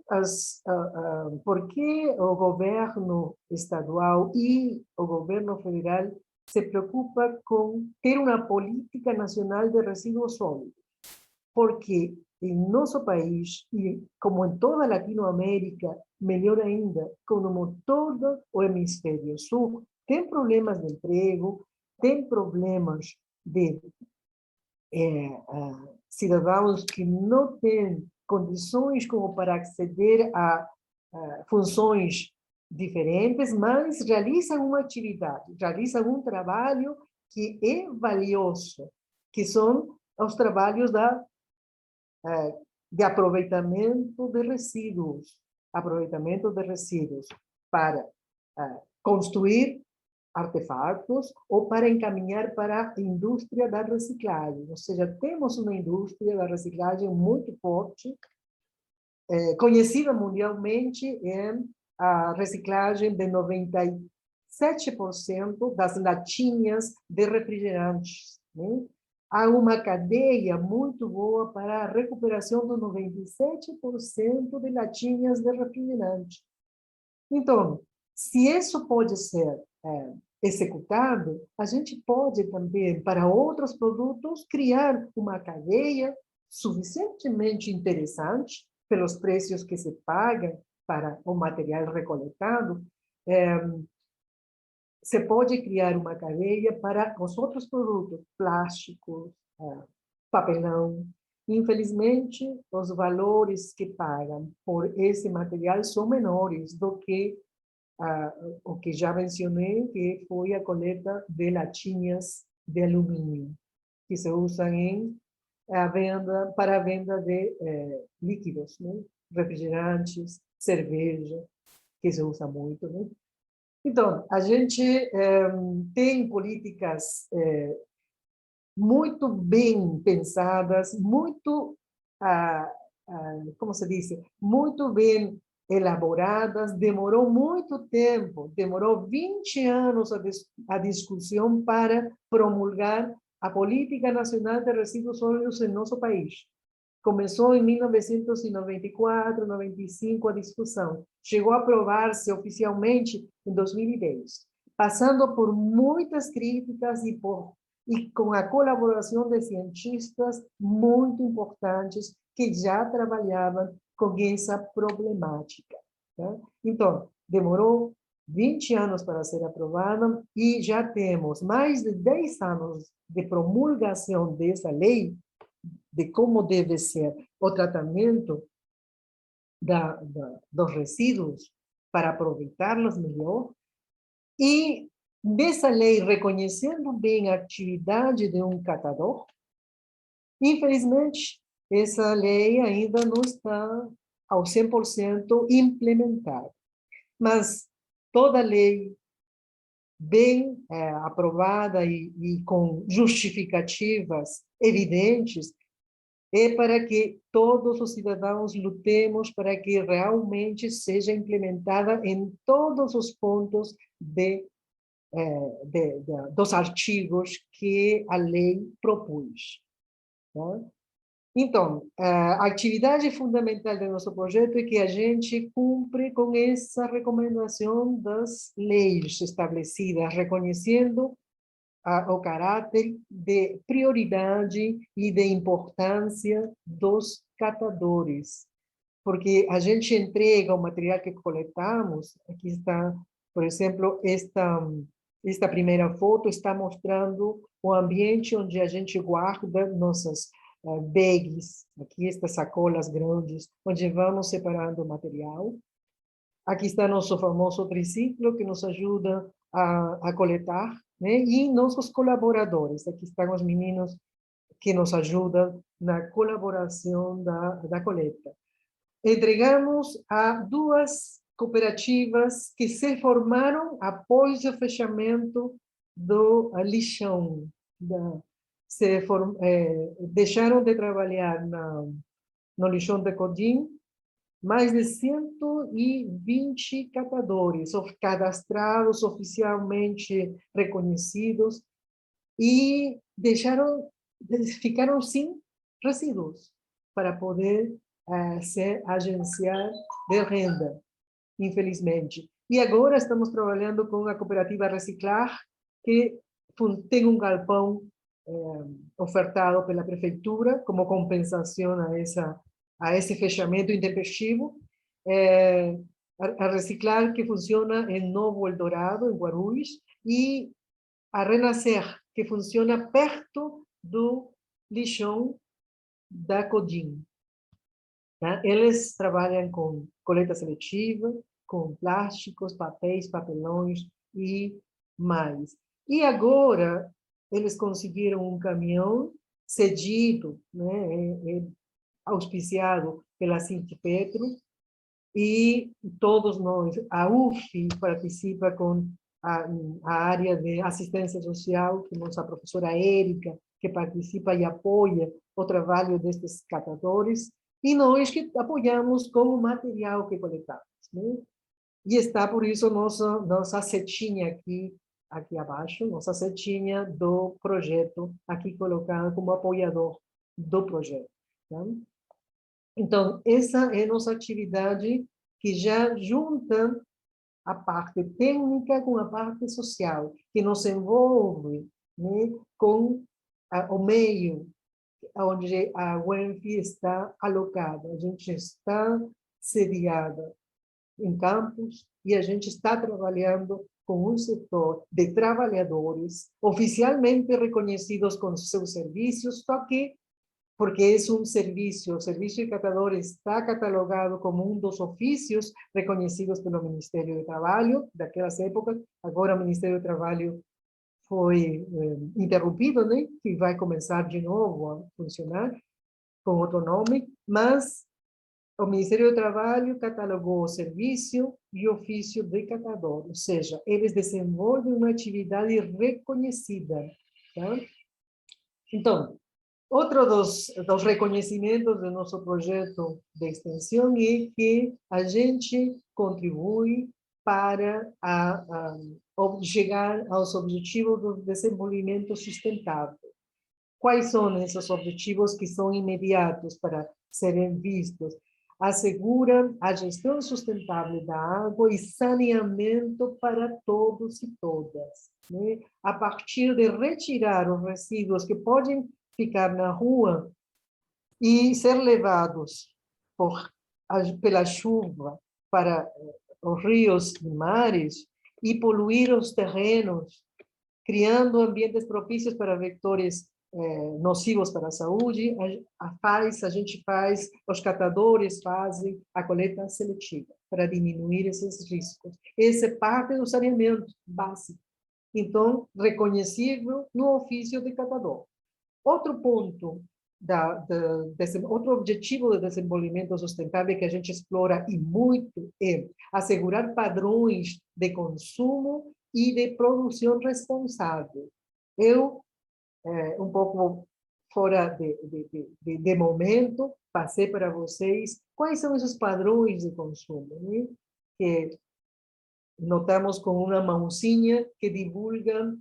Speaker 3: o governo estadual e o governo federal se preocupa com ter uma política nacional de resíduos sólidos. Porque em nosso país, e como em toda a Latinoamérica, melhor ainda, como todo o hemisfério sul, tem problemas de emprego, tem problemas de cidadãos que não têm condições como para acceder a funções diferentes, mas realizam uma atividade, realizam um trabalho que é valioso, que são os trabalhos de aproveitamento de resíduos para construir artefatos ou para encaminhar para a indústria da reciclagem. Ou seja, temos uma indústria da reciclagem muito forte, conhecida mundialmente em a reciclagem de 97% das latinhas de refrigerantes. Né? Há uma cadeia muito boa para a recuperação de 97% de latinhas de refrigerante. Então, se isso pode ser executado, a gente pode também, para outros produtos, criar uma cadeia suficientemente interessante pelos preços que se pagam para o material recoletado. Se pode criar uma cadeia para os outros produtos, plásticos, papelão. Infelizmente, os valores que pagam por esse material são menores do que o que já mencionei, que foi a coleta de latinhas de alumínio, que se usam para a venda de líquidos, né? Refrigerantes, cerveja, que se usa muito. Né? Então, a gente tem políticas muito bem pensadas, muito, como se diz, muito bem elaboradas, demorou muito tempo, demorou 20 anos a discussão para promulgar a Política Nacional de Resíduos Sólidos em nosso país. Começou em 1994, 95 a discussão. Chegou a aprovar-se oficialmente em 2010, passando por muitas críticas e com a colaboração de cientistas muito importantes que já trabalhavam com essa problemática. Tá? Então, demorou 20 anos para ser aprovada e já temos mais de 10 anos de promulgação dessa lei, de como deve ser o tratamento dos resíduos para aproveitá-los melhor. E dessa lei, reconhecendo bem a atividade de um catador, infelizmente, essa lei ainda não está ao 100% implementada. Mas toda lei bem aprovada e com justificativas evidentes é para que todos os cidadãos lutemos para que realmente seja implementada em todos os pontos dos artigos que a lei propôs. Tá? Então, a atividade fundamental do nosso projeto é que a gente cumpre com essa recomendação das leis estabelecidas, reconhecendo o caráter de prioridade e de importância dos catadores, porque a gente entrega o material que coletamos. Aqui está, por exemplo, esta primeira foto está mostrando o ambiente onde a gente guarda nossas bags, aqui estas sacolas grandes, onde vamos separando o material. Aqui está nosso famoso triciclo, que nos ajuda a coletar, né? E nossos colaboradores. Aqui estão os meninos que nos ajudam na colaboração da coleta. Entregamos a 2 cooperativas que se formaram após o fechamento do lixão. Deixaram de trabalhar no lixão de Codim mais de 120 catadores, cadastrados, oficialmente reconhecidos, e ficaram sem resíduos para poder se agenciar de renda, infelizmente. E agora estamos trabalhando com a cooperativa Reciclar, que tem um galpão ofertado pela prefeitura como compensação a esse fechamento intempestivo. A Reciclar, que funciona em Novo Eldorado, em Guarulhos, e a Renascer, que funciona perto do lixão da Codim. Tá? Eles trabalham com coleta seletiva, com plásticos, papéis, papelões e mais. E agora eles conseguiram um caminhão cedido, né, auspiciado pela Cinti Petro, e todos nós, a UF participa com a área de assistência social, que nossa professora Érica, que participa e apoia o trabalho destes catadores, e nós que apoiamos com o material que coletamos, né? E está, por isso, nossa setinha aqui abaixo, nossa setinha do projeto, aqui colocada como apoiador do projeto. Tá? Então, essa é nossa atividade, que já junta a parte técnica com a parte social, que nos envolve, né, com o meio onde a UENF está alocada. A gente está sediada em campos e a gente está trabalhando com um setor de trabalhadores oficialmente reconhecidos com seus serviços, só que porque é um serviço, o serviço de catador está catalogado como um dos ofícios reconhecidos pelo Ministério do Trabalho, daquelas épocas. Agora o Ministério do Trabalho foi interrompido, né? Que vai começar de novo a funcionar com outro nome, mas o Ministério do Trabalho catalogou o serviço e o ofício de catador, ou seja, eles desenvolvem uma atividade reconhecida. Tá? Então, outro dos reconhecimentos do nosso projeto de extensão é que a gente contribui para chegar aos objetivos do desenvolvimento sustentável. Quais são esses objetivos que são imediatos para serem vistos? Assegura a gestão sustentável da água e saneamento para todos e todas, né? A partir de retirar os resíduos que podem ficar na rua e ser levados pela chuva para os rios e mares e poluir os terrenos, criando ambientes propícios para vetores nocivos para a saúde. A gente faz, os catadores fazem a coleta seletiva para diminuir esses riscos. Essa é parte do saneamento básico. Então, reconhecível no ofício de catador. Outro ponto, outro objetivo do desenvolvimento sustentável que a gente explora e muito é assegurar padrões de consumo e de produção responsável. Eu, um pouco fora de momento, passei para vocês quais são esses padrões de consumo, né? Que notamos com uma mãozinha que divulga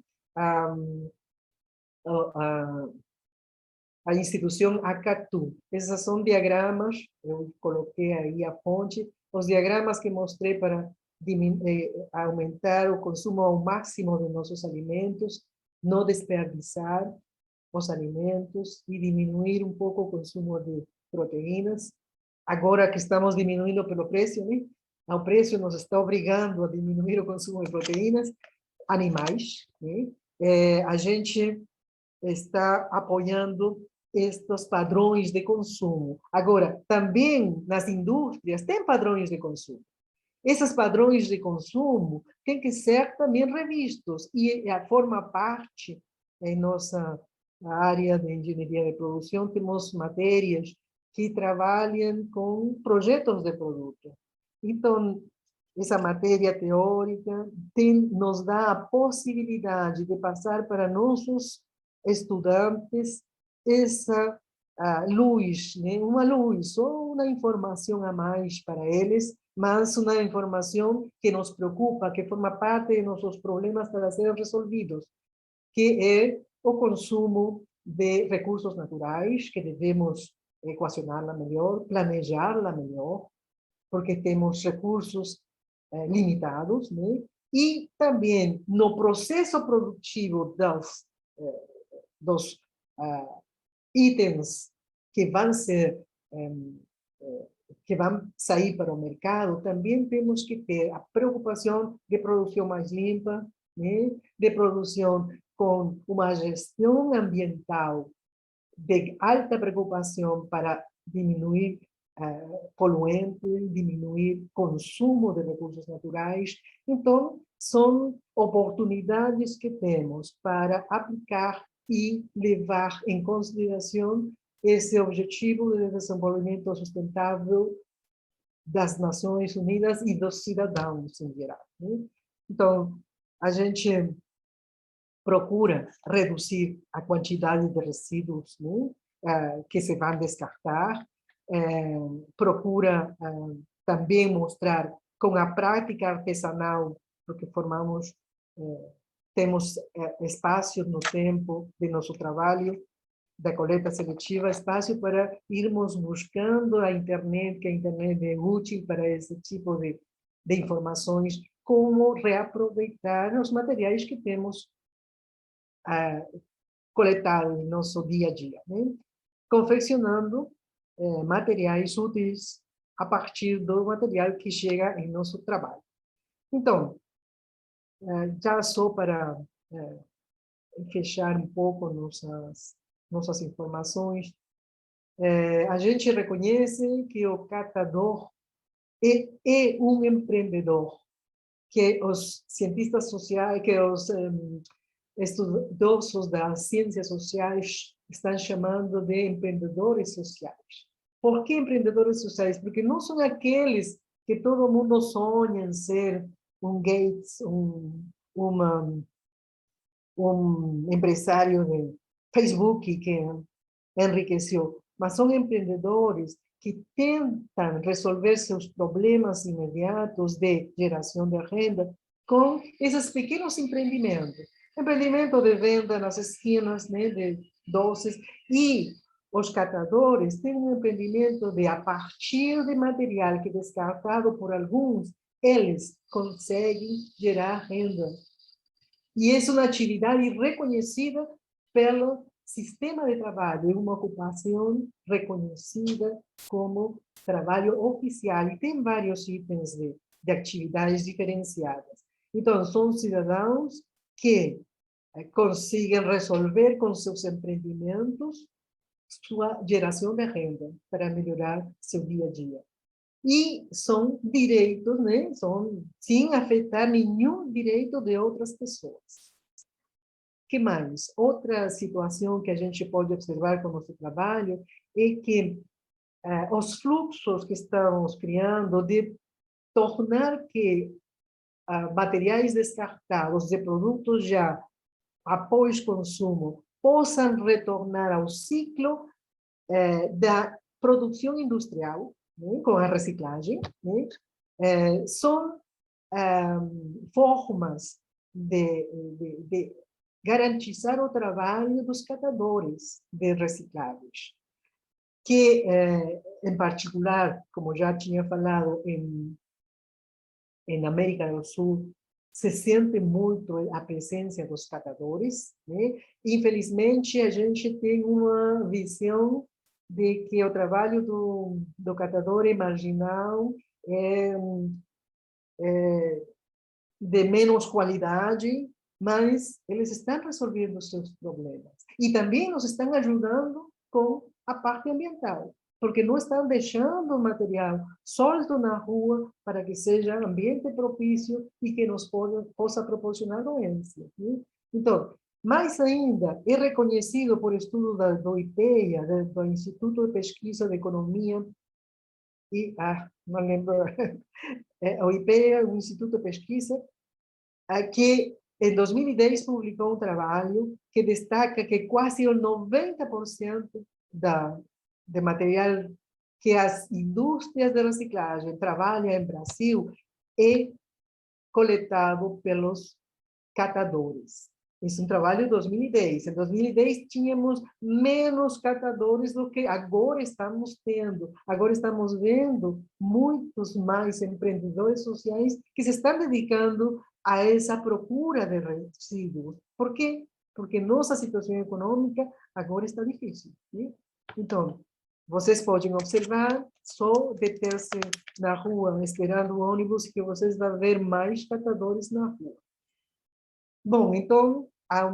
Speaker 3: a instituição Acatu. Esses são diagramas, eu coloquei aí a fonte, os diagramas que mostrei para aumentar o consumo ao máximo de nossos alimentos, não desperdiçar os alimentos e diminuir um pouco o consumo de proteínas. Agora que estamos diminuindo pelo preço, né? O preço nos está obrigando a diminuir o consumo de proteínas animais, né? A gente está apoiando estes padrões de consumo. Agora, também nas indústrias tem padrões de consumo. Esses padrões de consumo têm que ser também revistos e forma parte em nossa área de engenharia de produção, temos matérias que trabalham com projetos de produto. Então, essa matéria teórica nos dá a possibilidade de passar para nossos estudantes essa luz, né? Uma luz, ou uma informação a mais para eles, mas uma informação que nos preocupa, que forma parte de nossos problemas para serem resolvidos, que é o consumo de recursos naturais, que devemos equacioná-la melhor, planejá-la melhor, porque temos recursos limitados, né? E também no processo produtivo dos itens que vão ser que vão sair para o mercado, também temos que ter a preocupação de produção mais limpa, né? De produção com uma gestão ambiental de alta preocupação para diminuir poluentes, diminuir consumo de recursos naturais. Então, são oportunidades que temos para aplicar e levar em consideração esse objetivo de desenvolvimento sustentável das Nações Unidas e dos cidadãos em geral, né? Então, a gente procura reduzir a quantidade de resíduos, né, que se vão descartar, procura também mostrar com a prática artesanal, porque temos espaço no tempo de nosso trabalho, da coleta seletiva, espaço para irmos buscando a internet, que a internet é útil para esse tipo de informações, como reaproveitar os materiais que temos coletados no nosso dia a dia, né? Confeccionando materiais úteis a partir do material que chega em nosso trabalho. Então, já só para fechar um pouco nossas informações, a gente reconhece que o catador é um empreendedor, que os cientistas sociais, que os estudiosos das ciências sociais estão chamando de empreendedores sociais. Por que empreendedores sociais? Porque não são aqueles que todo mundo sonha em ser um Gates, um empresário de Facebook que enriqueceu, mas são empreendedores que tentam resolver seus problemas imediatos de geração de renda com esses pequenos empreendimentos. Empreendimento de venda nas esquinas, né, de doces, e os catadores têm um empreendimento de, a partir de material que é descartado por alguns, eles conseguem gerar renda. E é uma atividade reconhecida pelo sistema de trabalho, é uma ocupação reconhecida como trabalho oficial, e tem vários itens de atividades diferenciadas. Então, são cidadãos que conseguem resolver com seus empreendimentos sua geração de renda para melhorar seu dia a dia. E são direitos, né? São sem afetar nenhum direito de outras pessoas. Que mais? Outra situação que a gente pode observar com o nosso trabalho é que os fluxos que estamos criando de tornar que materiais descartados de produtos já após consumo possam retornar ao ciclo da produção industrial, né, com a reciclagem, né, são formas de garantizar o trabalho dos catadores de recicláveis, que, em particular, como já tinha falado, em América do Sul, se sente muito a presença dos catadores, né? Infelizmente, a gente tem uma visão de que o trabalho do catador é marginal, é de menos qualidade, mas eles estão resolvendo os seus problemas. E também nos estão ajudando com a parte ambiental, porque não estão deixando o material solto na rua para que seja ambiente propício e que nos possa proporcionar doenças. Né? Então, mais ainda, é reconhecido por estudo do IPEA, do Instituto de Pesquisa de Economia, e, não lembro, o IPEA, o Instituto de Pesquisa, que em 2010 publicou um trabalho que destaca que quase o 90% de material que as indústrias de reciclagem trabalham em Brasil é coletado pelos catadores. Esse é um trabalho de 2010. Em 2010 tínhamos menos catadores do que agora estamos tendo. Agora estamos vendo muitos mais empreendedores sociais que se estão dedicando a essa procura de resíduos. Por quê? Porque nossa situação econômica agora está difícil. Né? Então, vocês podem observar, só de ter-se na rua esperando o ônibus, que vocês vão ver mais catadores na rua. Bom, então, há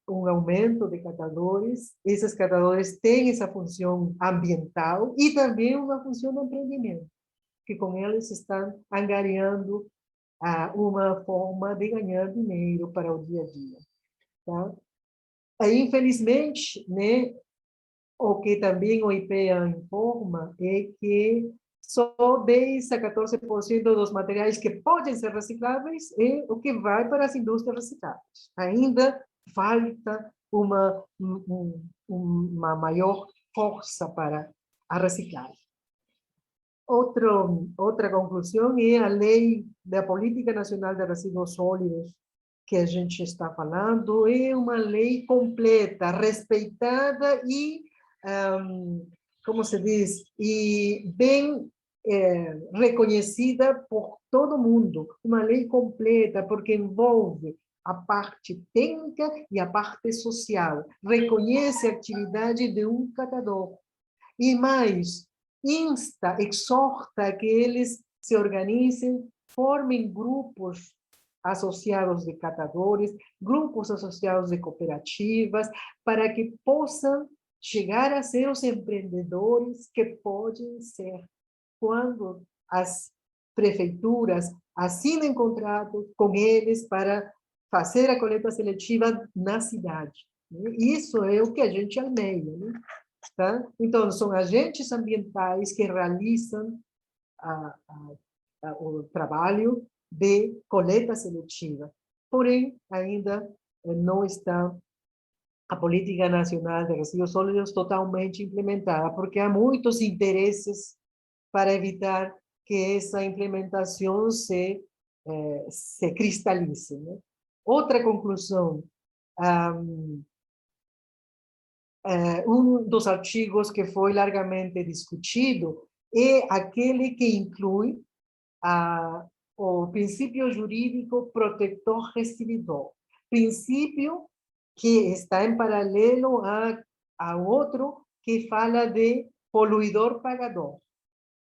Speaker 3: um aumento de catadores. Esses catadores têm essa função ambiental e também uma função de empreendimento, que com eles estão angariando uma forma de ganhar dinheiro para o dia a dia. Tá? Aí, infelizmente, né, o que também o IPEA informa é que só 10 a 14% dos materiais que podem ser recicláveis é o que vai para as indústrias recicláveis. Ainda falta uma maior força para a reciclagem. Outra conclusão é a Lei da Política Nacional de Resíduos Sólidos, que a gente está falando, é uma lei completa, respeitada e, como se diz, e bem reconhecida por todo mundo. Uma lei completa, porque envolve a parte técnica e a parte social. Reconhece a atividade de um catador. E mais, insta, exorta que eles se organizem, formem grupos associados de catadores, grupos associados de cooperativas, para que possam chegar a ser os empreendedores que podem ser quando as prefeituras assinem contrato com eles para fazer a coleta seletiva na cidade. Isso é o que a gente almeja, né? Tá? Então, são agentes ambientais que realizam o trabalho de coleta seletiva. Porém, ainda não está a Política Nacional de Resíduos Sólidos totalmente implementada, porque há muitos interesses para evitar que essa implementação se cristalize. Né? Outra conclusão, um dos artigos que foi largamente discutido é aquele que inclui o princípio jurídico protetor-recididor, princípio que está em paralelo a outro que fala de poluidor-pagador.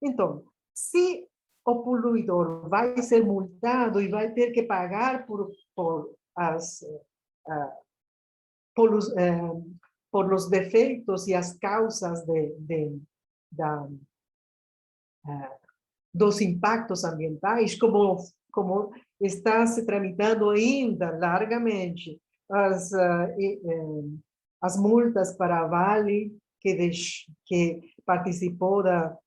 Speaker 3: Então, se o poluidor vai ser multado e vai ter que pagar por os defeitos e as causas dos impactos ambientais, como está se tramitando ainda largamente as multas para a Vale, que participou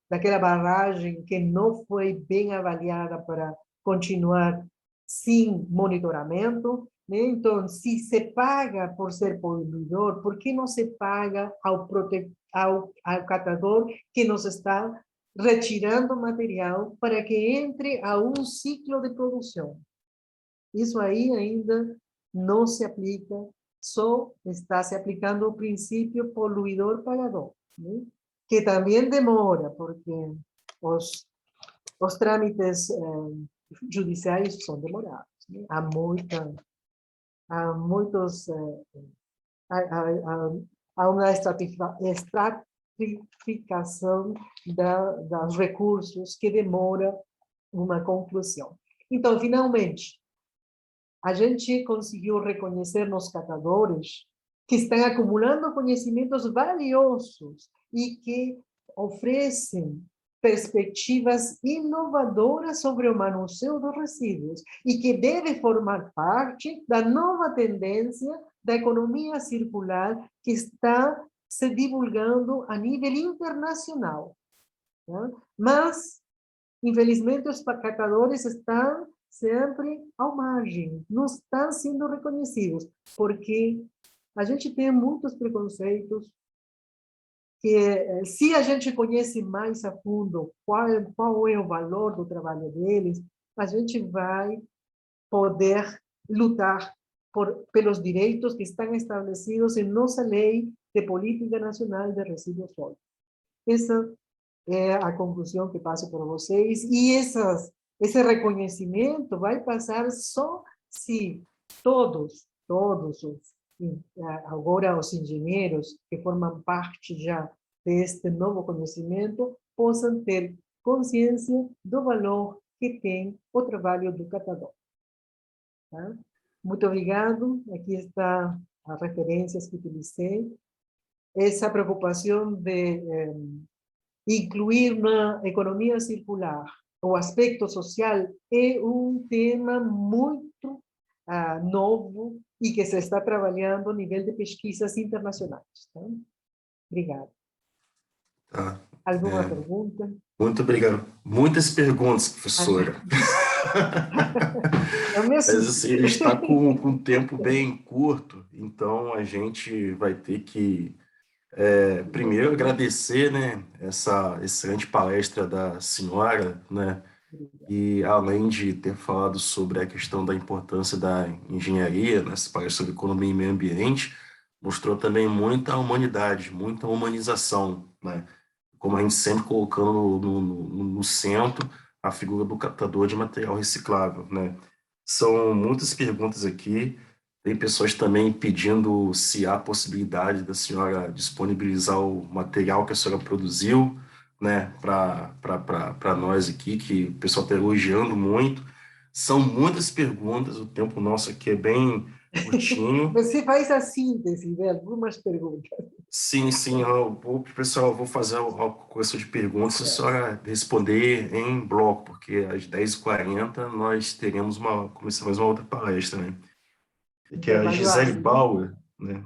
Speaker 3: daquela barragem que não foi bem avaliada para continuar sem monitoramento. Né? Então, se se paga por ser poluidor, por que não se paga ao catador que nos está retirando material para que entre a um ciclo de produção? Isso aí ainda não se aplica, só está se aplicando o princípio poluidor-pagador, né? Que também demora, porque os trâmites judiciais são demorados. Há há muitos, há uma estratificação dos recursos que demora uma conclusão. Então, finalmente, a gente conseguiu reconhecer nos catadores que estão acumulando conhecimentos valiosos e que oferecem perspectivas inovadoras sobre o manuseio dos resíduos e que deve formar parte da nova tendência da economia circular que está se divulgando a nível internacional. Né? Mas, infelizmente, os catadores estão sempre à margem, não estão sendo reconhecidos, porque a gente tem muitos preconceitos que, se a gente conhece mais a fundo qual é o valor do trabalho deles, a gente vai poder lutar pelos direitos que estão estabelecidos em nossa Lei de Política Nacional de Resíduos Sólidos. Essa é a conclusão que passo para vocês, e esse reconhecimento vai passar só se todos agora os engenheiros que formam parte já deste novo conhecimento possam ter consciência do valor que tem o trabalho do catador. Tá? Muito obrigado. Aqui está as referências que utilizei. Essa preocupação de incluir na economia circular o aspecto social é um tema muito novo e que se está trabalhando a nível de pesquisas internacionais. Tá? Obrigada.
Speaker 2: Tá.
Speaker 3: Alguma pergunta?
Speaker 2: Muito obrigado. Muitas perguntas, professora. Mas assim, ele está com um tempo bem curto, então a gente vai ter que primeiro agradecer, né, essa excelente palestra da senhora, né, e além de ter falado sobre a questão da importância da engenharia, nessa palestra sobre economia e meio ambiente, mostrou também muita humanidade, muita humanização, né, como a gente sempre colocando no centro a figura do catador de material reciclável, né. São muitas perguntas aqui. Tem pessoas também pedindo se há possibilidade da senhora disponibilizar o material que a senhora produziu, né, para nós aqui, que o pessoal está elogiando muito. São muitas perguntas, o tempo nosso aqui é bem curtinho.
Speaker 3: Você faz a síntese de algumas perguntas.
Speaker 2: Sim, pessoal, eu vou fazer a coleção de perguntas, se a senhora responder em bloco, porque às 10h40 nós começamos uma outra palestra, né? Que é a Gisele Bauer, né,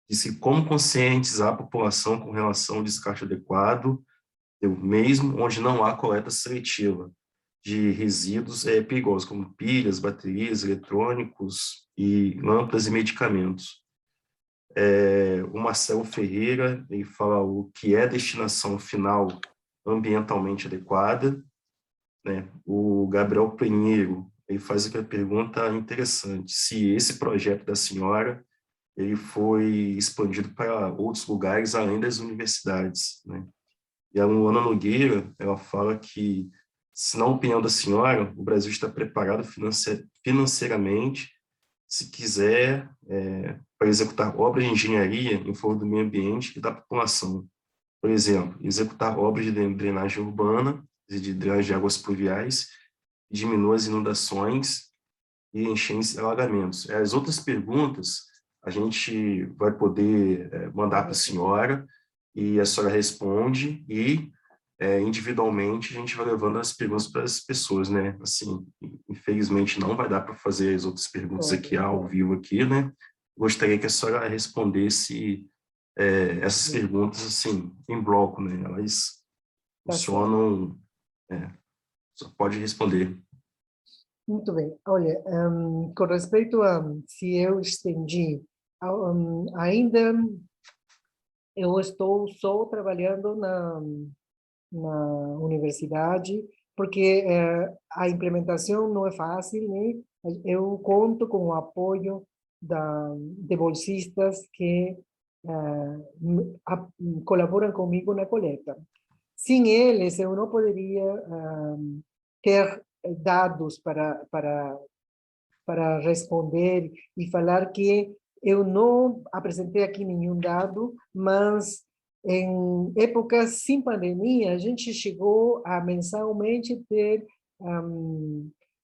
Speaker 2: disse como conscientizar a população com relação ao descarte adequado, mesmo onde não há coleta seletiva de resíduos perigosos, como pilhas, baterias, eletrônicos e lâmpadas e medicamentos. O Marcelo Ferreira, ele fala o que é destinação final ambientalmente adequada, né? O Gabriel Pinheiro, ele faz aqui a pergunta interessante, se esse projeto da senhora ele foi expandido para outros lugares além das universidades, né? E a Luana Nogueira, ela fala que, se na opinião da senhora, o Brasil está preparado financeiramente, se quiser, para executar obras de engenharia em favor do meio ambiente e da população. Por exemplo, executar obras de drenagem urbana, de drenagem de águas pluviais, diminua as inundações e enchentes e alagamentos. As outras perguntas a gente vai poder mandar para a senhora e a senhora responde e individualmente a gente vai levando as perguntas para as pessoas, né? Assim, infelizmente não vai dar para fazer as outras perguntas aqui ao vivo aqui, né? Gostaria que a senhora respondesse essas perguntas assim em bloco, né? Elas funcionam, só pode responder.
Speaker 3: Muito bem. Olha, com respeito a se eu estendi, ainda eu estou só trabalhando na universidade, porque a implementação não é fácil, né? Eu conto com o apoio de bolsistas que colaboram comigo na coleta. Sem eles, eu não poderia ter dados para para responder e falar que eu não apresentei aqui nenhum dado, mas em épocas sem pandemia, a gente chegou a mensalmente ter,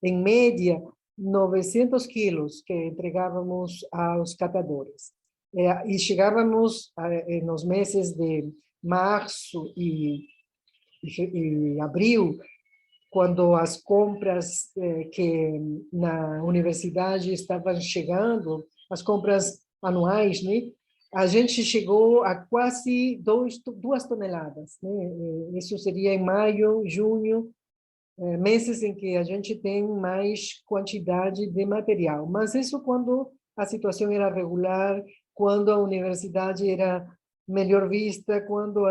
Speaker 3: em média, 900 quilos que entregávamos aos catadores. E chegávamos nos meses de março e abril, quando as compras que na universidade estavam chegando, as compras anuais, né? A gente chegou a quase 2 toneladas, né? Isso seria em maio, junho, meses em que a gente tem mais quantidade de material. Mas isso quando a situação era regular, quando a universidade era melhor vista, quando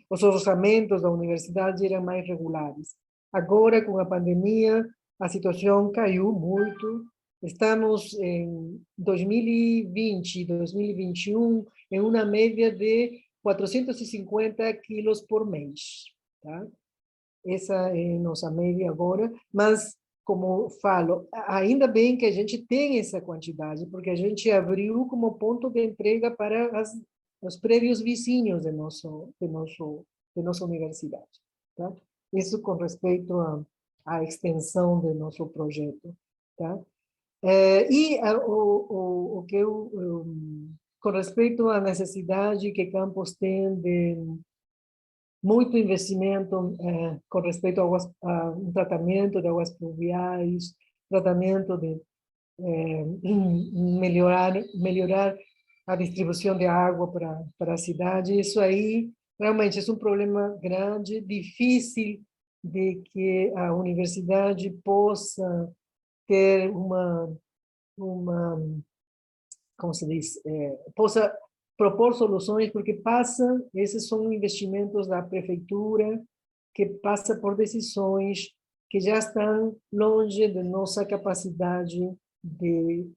Speaker 3: os orçamentos da universidade eram mais regulares. Agora, com a pandemia, a situação caiu muito. Estamos em 2020 e 2021 em uma média de 450 quilos por mês. Tá? Essa é a nossa média agora, mas, como falo, ainda bem que a gente tem essa quantidade, porque a gente abriu como ponto de entrega para os prédios vizinhos de nossa universidade. Tá? Isso com respeito à extensão do nosso projeto. Tá? O que com respeito à necessidade que Campos tem de muito investimento com respeito a um tratamento de águas pluviais, tratamento de melhorar a distribuição de água para a cidade. Isso aí realmente é um problema grande, difícil de que a universidade possa ter como se diz, possa propor soluções, porque esses são investimentos da prefeitura, que passa por decisões que já estão longe da nossa capacidade de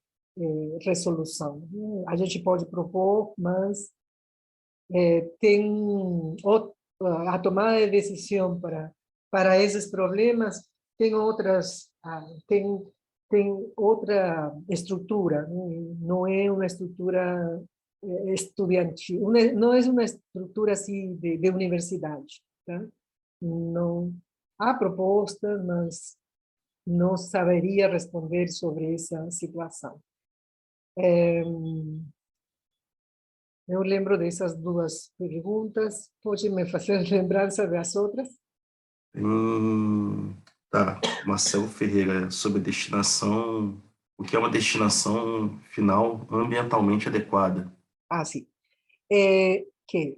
Speaker 3: resolução. A gente pode propor, mas a tomada de decisão para esses problemas tem outra estrutura, não é uma estrutura estudantil, não é uma estrutura assim de universidade, tá? Não há proposta, mas não saberia responder sobre essa situação. Eu lembro dessas 2 perguntas. Pode me fazer lembrança das outras?
Speaker 2: Tá, Marcelo Ferreira, sobre destinação, o que é uma destinação final ambientalmente adequada?
Speaker 3: Sim. Que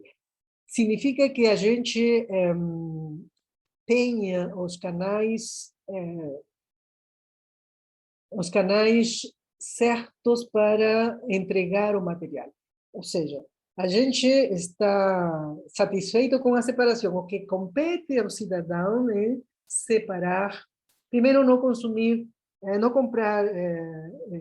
Speaker 3: significa que a gente tenha os canais certos para entregar o material. Ou seja, a gente está satisfeito com a separação. O que compete ao cidadão é separar, primeiro não consumir, não comprar,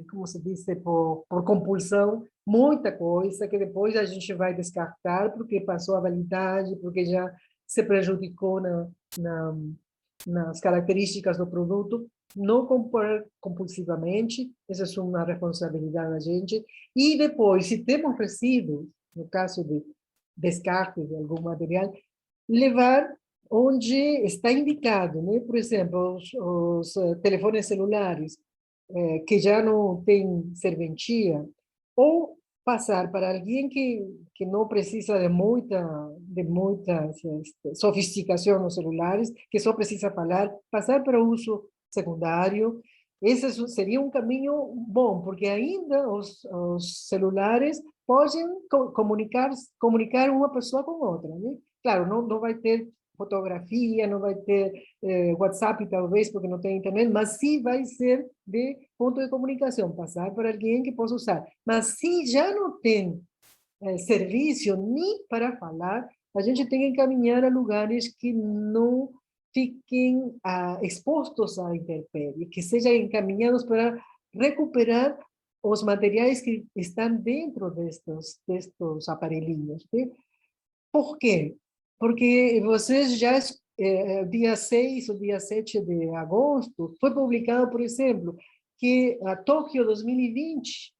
Speaker 3: como se diz, por compulsão, muita coisa que depois a gente vai descartar porque passou a validade, porque já se prejudicou nas características do produto. Não comprar compulsivamente, essa é uma responsabilidade da gente. E depois, se temos resíduos, no caso de descarte de algum material, levar onde está indicado, né? Por exemplo, os telefones celulares, que já não têm serventia, ou passar para alguém que não precisa de muita sofisticação nos celulares, que só precisa falar, passar para o uso secundário. Esse seria um caminho bom, porque ainda os celulares podem comunicar uma pessoa com outra, né? Claro, não vai ter fotografia, não vai ter WhatsApp, talvez, porque não tem internet, mas sim vai ser de ponto de comunicação, passar para alguém que possa usar. Mas se já não tem serviço nem para falar, a gente tem que encaminhar a lugares que não fiquem expostos à intempérie, que sejam encaminhados para recuperar os materiais que estão dentro destes aparelhinhos. Né? Por quê? Porque vocês já dia 6 ou dia 7 de agosto, foi publicado, por exemplo, que a Tóquio 2020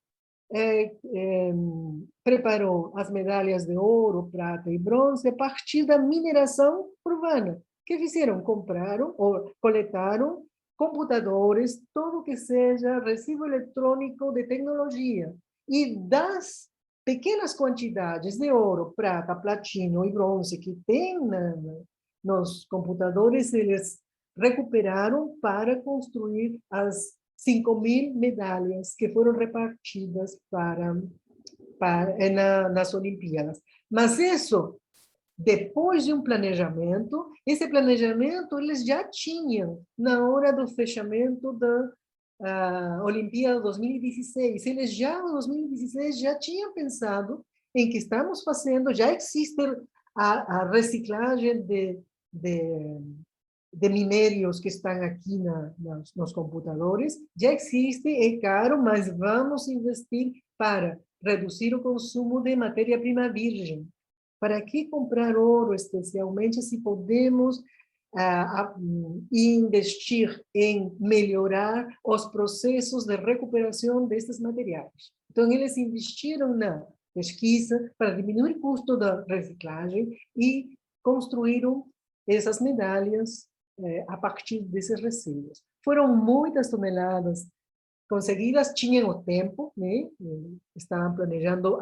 Speaker 3: preparou as medalhas de ouro, prata e bronze a partir da mineração urbana. O que fizeram? Compraram ou coletaram computadores, tudo que seja resíduo eletrônico de tecnologia. E das pequenas quantidades de ouro, prata, platino e bronze que tem nos computadores, eles recuperaram para construir as 5.000 medalhas que foram repartidas nas Olimpíadas. Mas isso, depois de um planejamento, esse planejamento eles já tinham na hora do fechamento da Olimpíada 2016. Eles já, em 2016, já tinham pensado em que estamos fazendo, já existe a reciclagem de minérios que estão aqui nos computadores, já existe, é caro, mas vamos investir para reduzir o consumo de matéria-prima virgem. Para que comprar ouro, especialmente, se podemos investir em melhorar os processos de recuperação desses materiais? Então, eles investiram na pesquisa para diminuir o custo da reciclagem e construíram essas medalhas a partir desses resíduos. Foram muitas toneladas conseguidas, tinham o tempo, né? Estavam planejando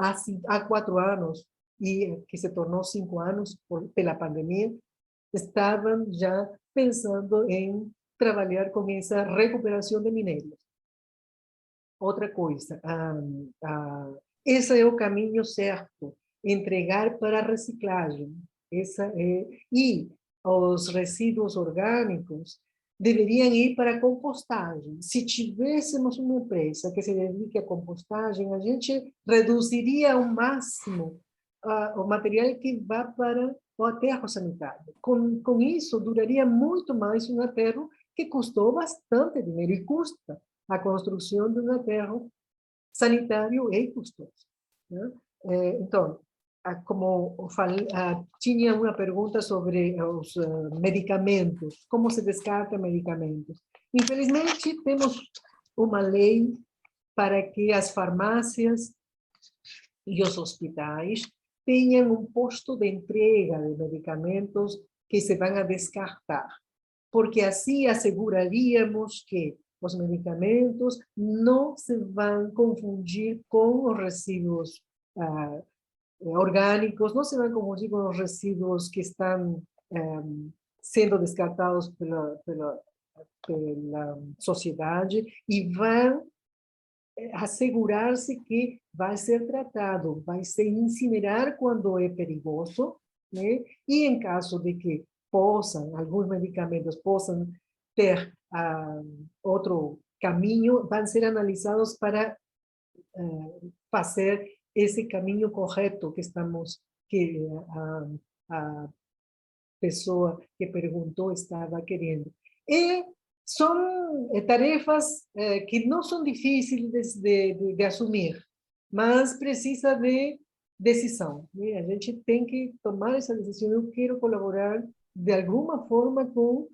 Speaker 3: há 4 anos, e que se tornou 5 anos pela pandemia, estavam já pensando em trabalhar com essa recuperação de minérios. Outra coisa, esse é o caminho certo, entregar para a reciclagem. E os resíduos orgânicos deveriam ir para a compostagem. Se tivéssemos uma empresa que se dedique à compostagem, a gente reduziria ao máximo o material que vai para o aterro sanitário. Com isso, duraria muito mais um aterro que custou bastante dinheiro e custa. A construção de um aterro sanitário é custoso, né? Então, como eu falei, tinha uma pergunta sobre os medicamentos, como se descarta medicamentos. Infelizmente, temos uma lei para que as farmácias e os hospitais tenham um posto de entrega de medicamentos que se vão a descartar, porque assim asseguraríamos que os medicamentos não se vão confundir com os resíduos orgânicos, não se vão confundir com os resíduos que estão sendo descartados pela sociedade e vão assegurar-se que vai ser tratado, vai se incinerar quando é perigoso, né? E em caso de que alguns medicamentos possam ter outro caminho, vão ser analisados para fazer esse caminho correto que a pessoa que perguntou estava querendo. E são tarefas que não são difíceis de assumir, mas precisa de decisão, né? A gente tem que tomar essa decisão. Eu quero colaborar de alguma forma com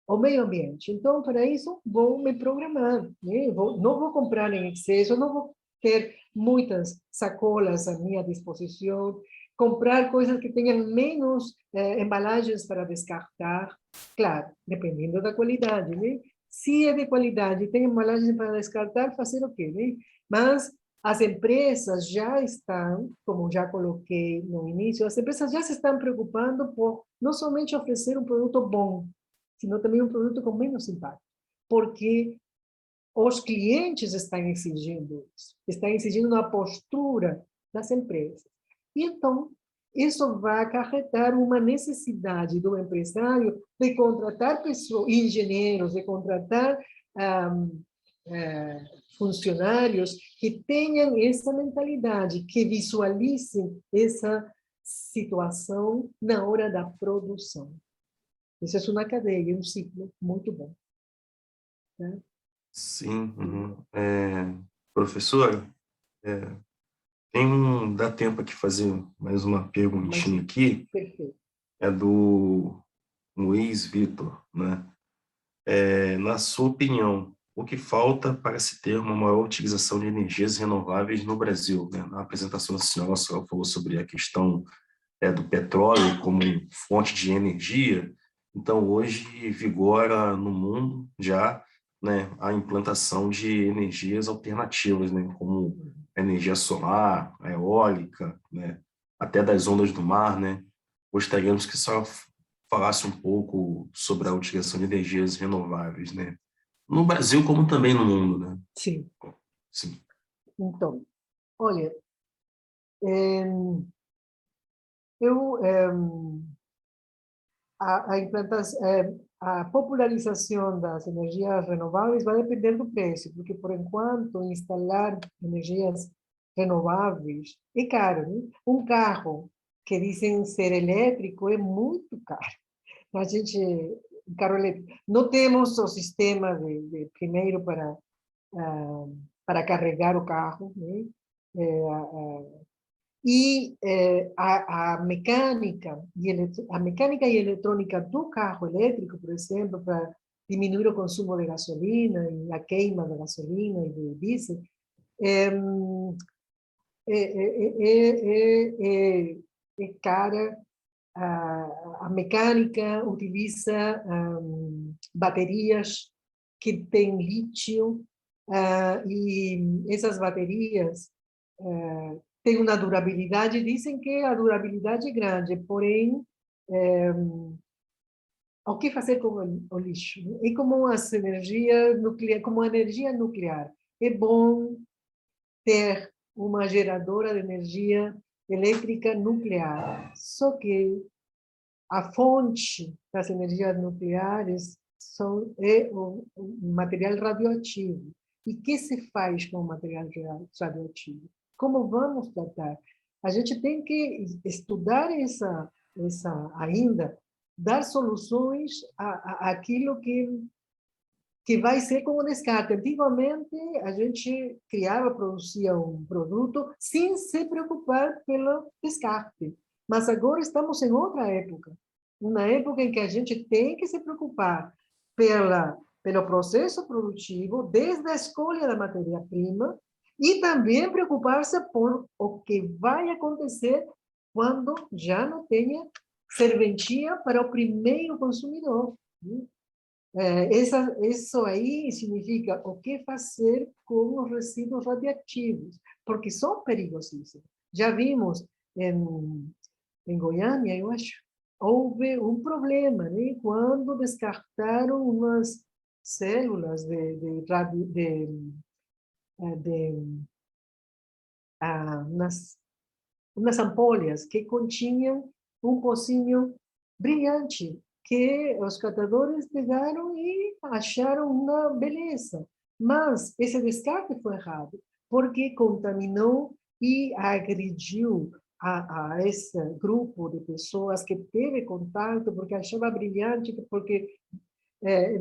Speaker 3: o meio ambiente. Então, para isso, vou me programar, né? Não vou comprar em excesso, não vou ter muitas sacolas à minha disposição, comprar coisas que tenham menos embalagens para descartar, claro, dependendo da qualidade, né? Se é de qualidade e tem embalagens para descartar, fazer o quê, né? Mas as empresas já estão, como já coloquei no início, as empresas já se estão preocupando por não somente oferecer um produto bom, sino também um produto com menos impacto, porque os clientes estão exigindo isso, estão exigindo uma postura das empresas. E então, isso vai acarretar uma necessidade do empresário de contratar pessoas, engenheiros, de contratar funcionários que tenham essa mentalidade, que visualizem essa situação na hora da produção. Isso é uma cadeia, um ciclo muito bom, né?
Speaker 2: Sim. Uhum. Professora, dá tempo aqui fazer mais uma
Speaker 3: Mas,
Speaker 2: perguntinha aqui,
Speaker 3: perfeito.
Speaker 2: é do Luiz Vitor, né? Na sua opinião, o que falta para se ter uma maior utilização de energias renováveis no Brasil, né? Na apresentação da senhora, a senhora falou sobre a questão do petróleo como fonte de energia. Então, hoje vigora no mundo já, né, a implantação de energias alternativas, né, como a energia solar, a eólica, né, até das ondas do mar, né. Gostaríamos que a senhora falasse um pouco sobre a utilização de energias renováveis, né, no Brasil como também no mundo, né?
Speaker 3: Sim.
Speaker 2: Sim.
Speaker 3: Então, olha, eu a implantação, a popularização das energias renováveis vai depender do preço, porque por enquanto instalar energias renováveis é caro, né? Um carro que dizem ser elétrico é muito caro. A gente, carro elétrico, não temos o sistema primeiro para carregar o carro, né? A mecânica e eletrônica do carro elétrico, por exemplo, para diminuir o consumo de gasolina e a queima da gasolina e do diesel, é, é cara. A mecânica utiliza baterias que têm lítio, e essas baterias têm uma durabilidade, dizem que a durabilidade é grande, porém, o que fazer com o lixo? É como as energias nucleares, como a energia nuclear. É bom ter uma geradora de energia elétrica nuclear, só que a fonte das energias nucleares é o material radioativo. E o que se faz com o material radioativo? Como vamos tratar? A gente tem que estudar ainda, dar soluções àquilo que vai ser como descarte. Antigamente, a gente criava, produzia um produto sem se preocupar pelo descarte. Mas agora estamos em outra época. Uma época em que a gente tem que se preocupar pelo processo produtivo, desde a escolha da matéria-prima, e também preocupar-se por o que vai acontecer quando já não tenha serventia para o primeiro consumidor. Isso aí significa o que fazer com os resíduos radioativos, porque são perigosíssimos. Já vimos em Goiânia, eu acho, houve um problema, né? Quando descartaram umas células umas ampolhas que continham um pocinho brilhante, que os catadores pegaram e acharam uma beleza. Mas esse descarte foi errado, porque contaminou e agrediu a esse grupo de pessoas que teve contato, porque achava brilhante, porque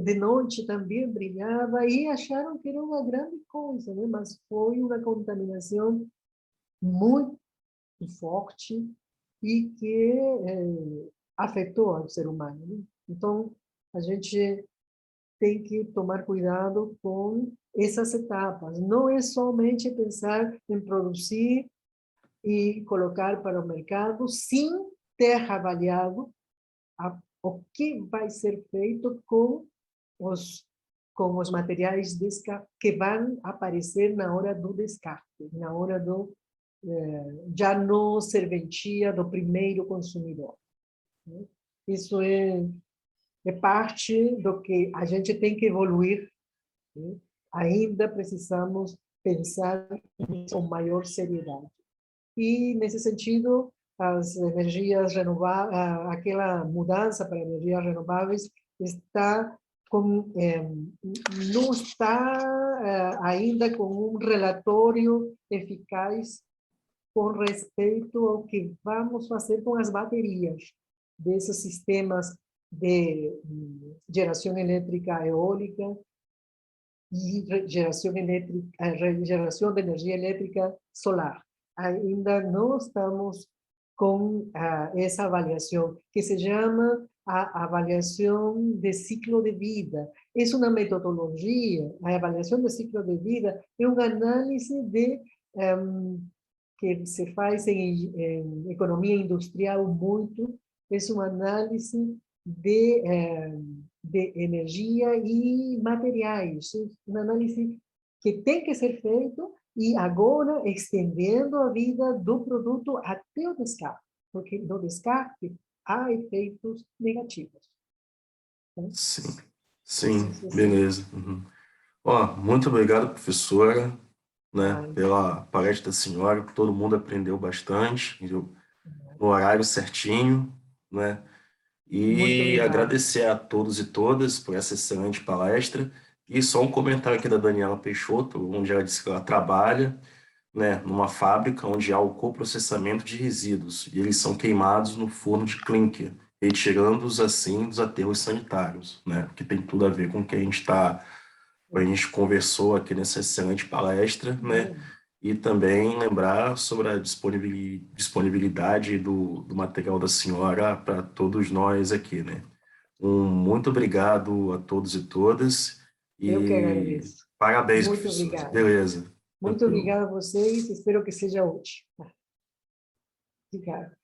Speaker 3: de noite também brilhava, e acharam que era uma grande coisa, né? Mas foi uma contaminação muito forte e que afetou o ser humano, né? Então, a gente tem que tomar cuidado com essas etapas. Não é somente pensar em produzir e colocar para o mercado, sem ter avaliado o que vai ser feito com os materiais que vão aparecer na hora do descarte, na hora já não serventia do primeiro consumidor. Isso é parte do que a gente tem que evoluir, né? Ainda precisamos pensar com maior seriedade. E, nesse sentido, as energias renováveis, aquela mudança para energias renováveis não está ainda com um relatório eficaz com respeito ao que vamos fazer com as baterias desses sistemas de geração elétrica eólica e geração de energia elétrica solar. Ainda não estamos com essa avaliação, que se chama a avaliação de ciclo de vida. É uma metodologia, a avaliação de ciclo de vida é uma análise que se faz em economia industrial muito, é uma análise de energia e materiais, uma análise que tem que ser feito e agora estendendo a vida do produto até o descarte, porque no descarte há efeitos negativos. Né?
Speaker 2: Sim, sim, beleza. Uhum. Ó, muito obrigado, professora, né, pela palestra da senhora. Todo mundo aprendeu bastante, entendeu? No horário certinho, né?
Speaker 3: Muito
Speaker 2: E
Speaker 3: obrigada.
Speaker 2: agradecer a todos e todas por essa excelente palestra. E só um comentário aqui da Daniela Peixoto, onde ela disse que ela trabalha, né, numa fábrica onde há o coprocessamento de resíduos, e eles são queimados no forno de clinker, retirando-os assim dos aterros sanitários, né, que tem tudo a ver com o que a gente conversou aqui nessa excelente palestra, né, e também lembrar sobre a disponibilidade do material da senhora para todos nós aqui, né. Muito obrigado a todos e todas,
Speaker 3: Eu que
Speaker 2: e
Speaker 3: agradeço.
Speaker 2: parabéns,
Speaker 3: Muito
Speaker 2: professores.
Speaker 3: obrigada.
Speaker 2: Beleza.
Speaker 3: Muito
Speaker 2: Tranquilo.
Speaker 3: obrigada a vocês, espero que seja útil. Obrigada.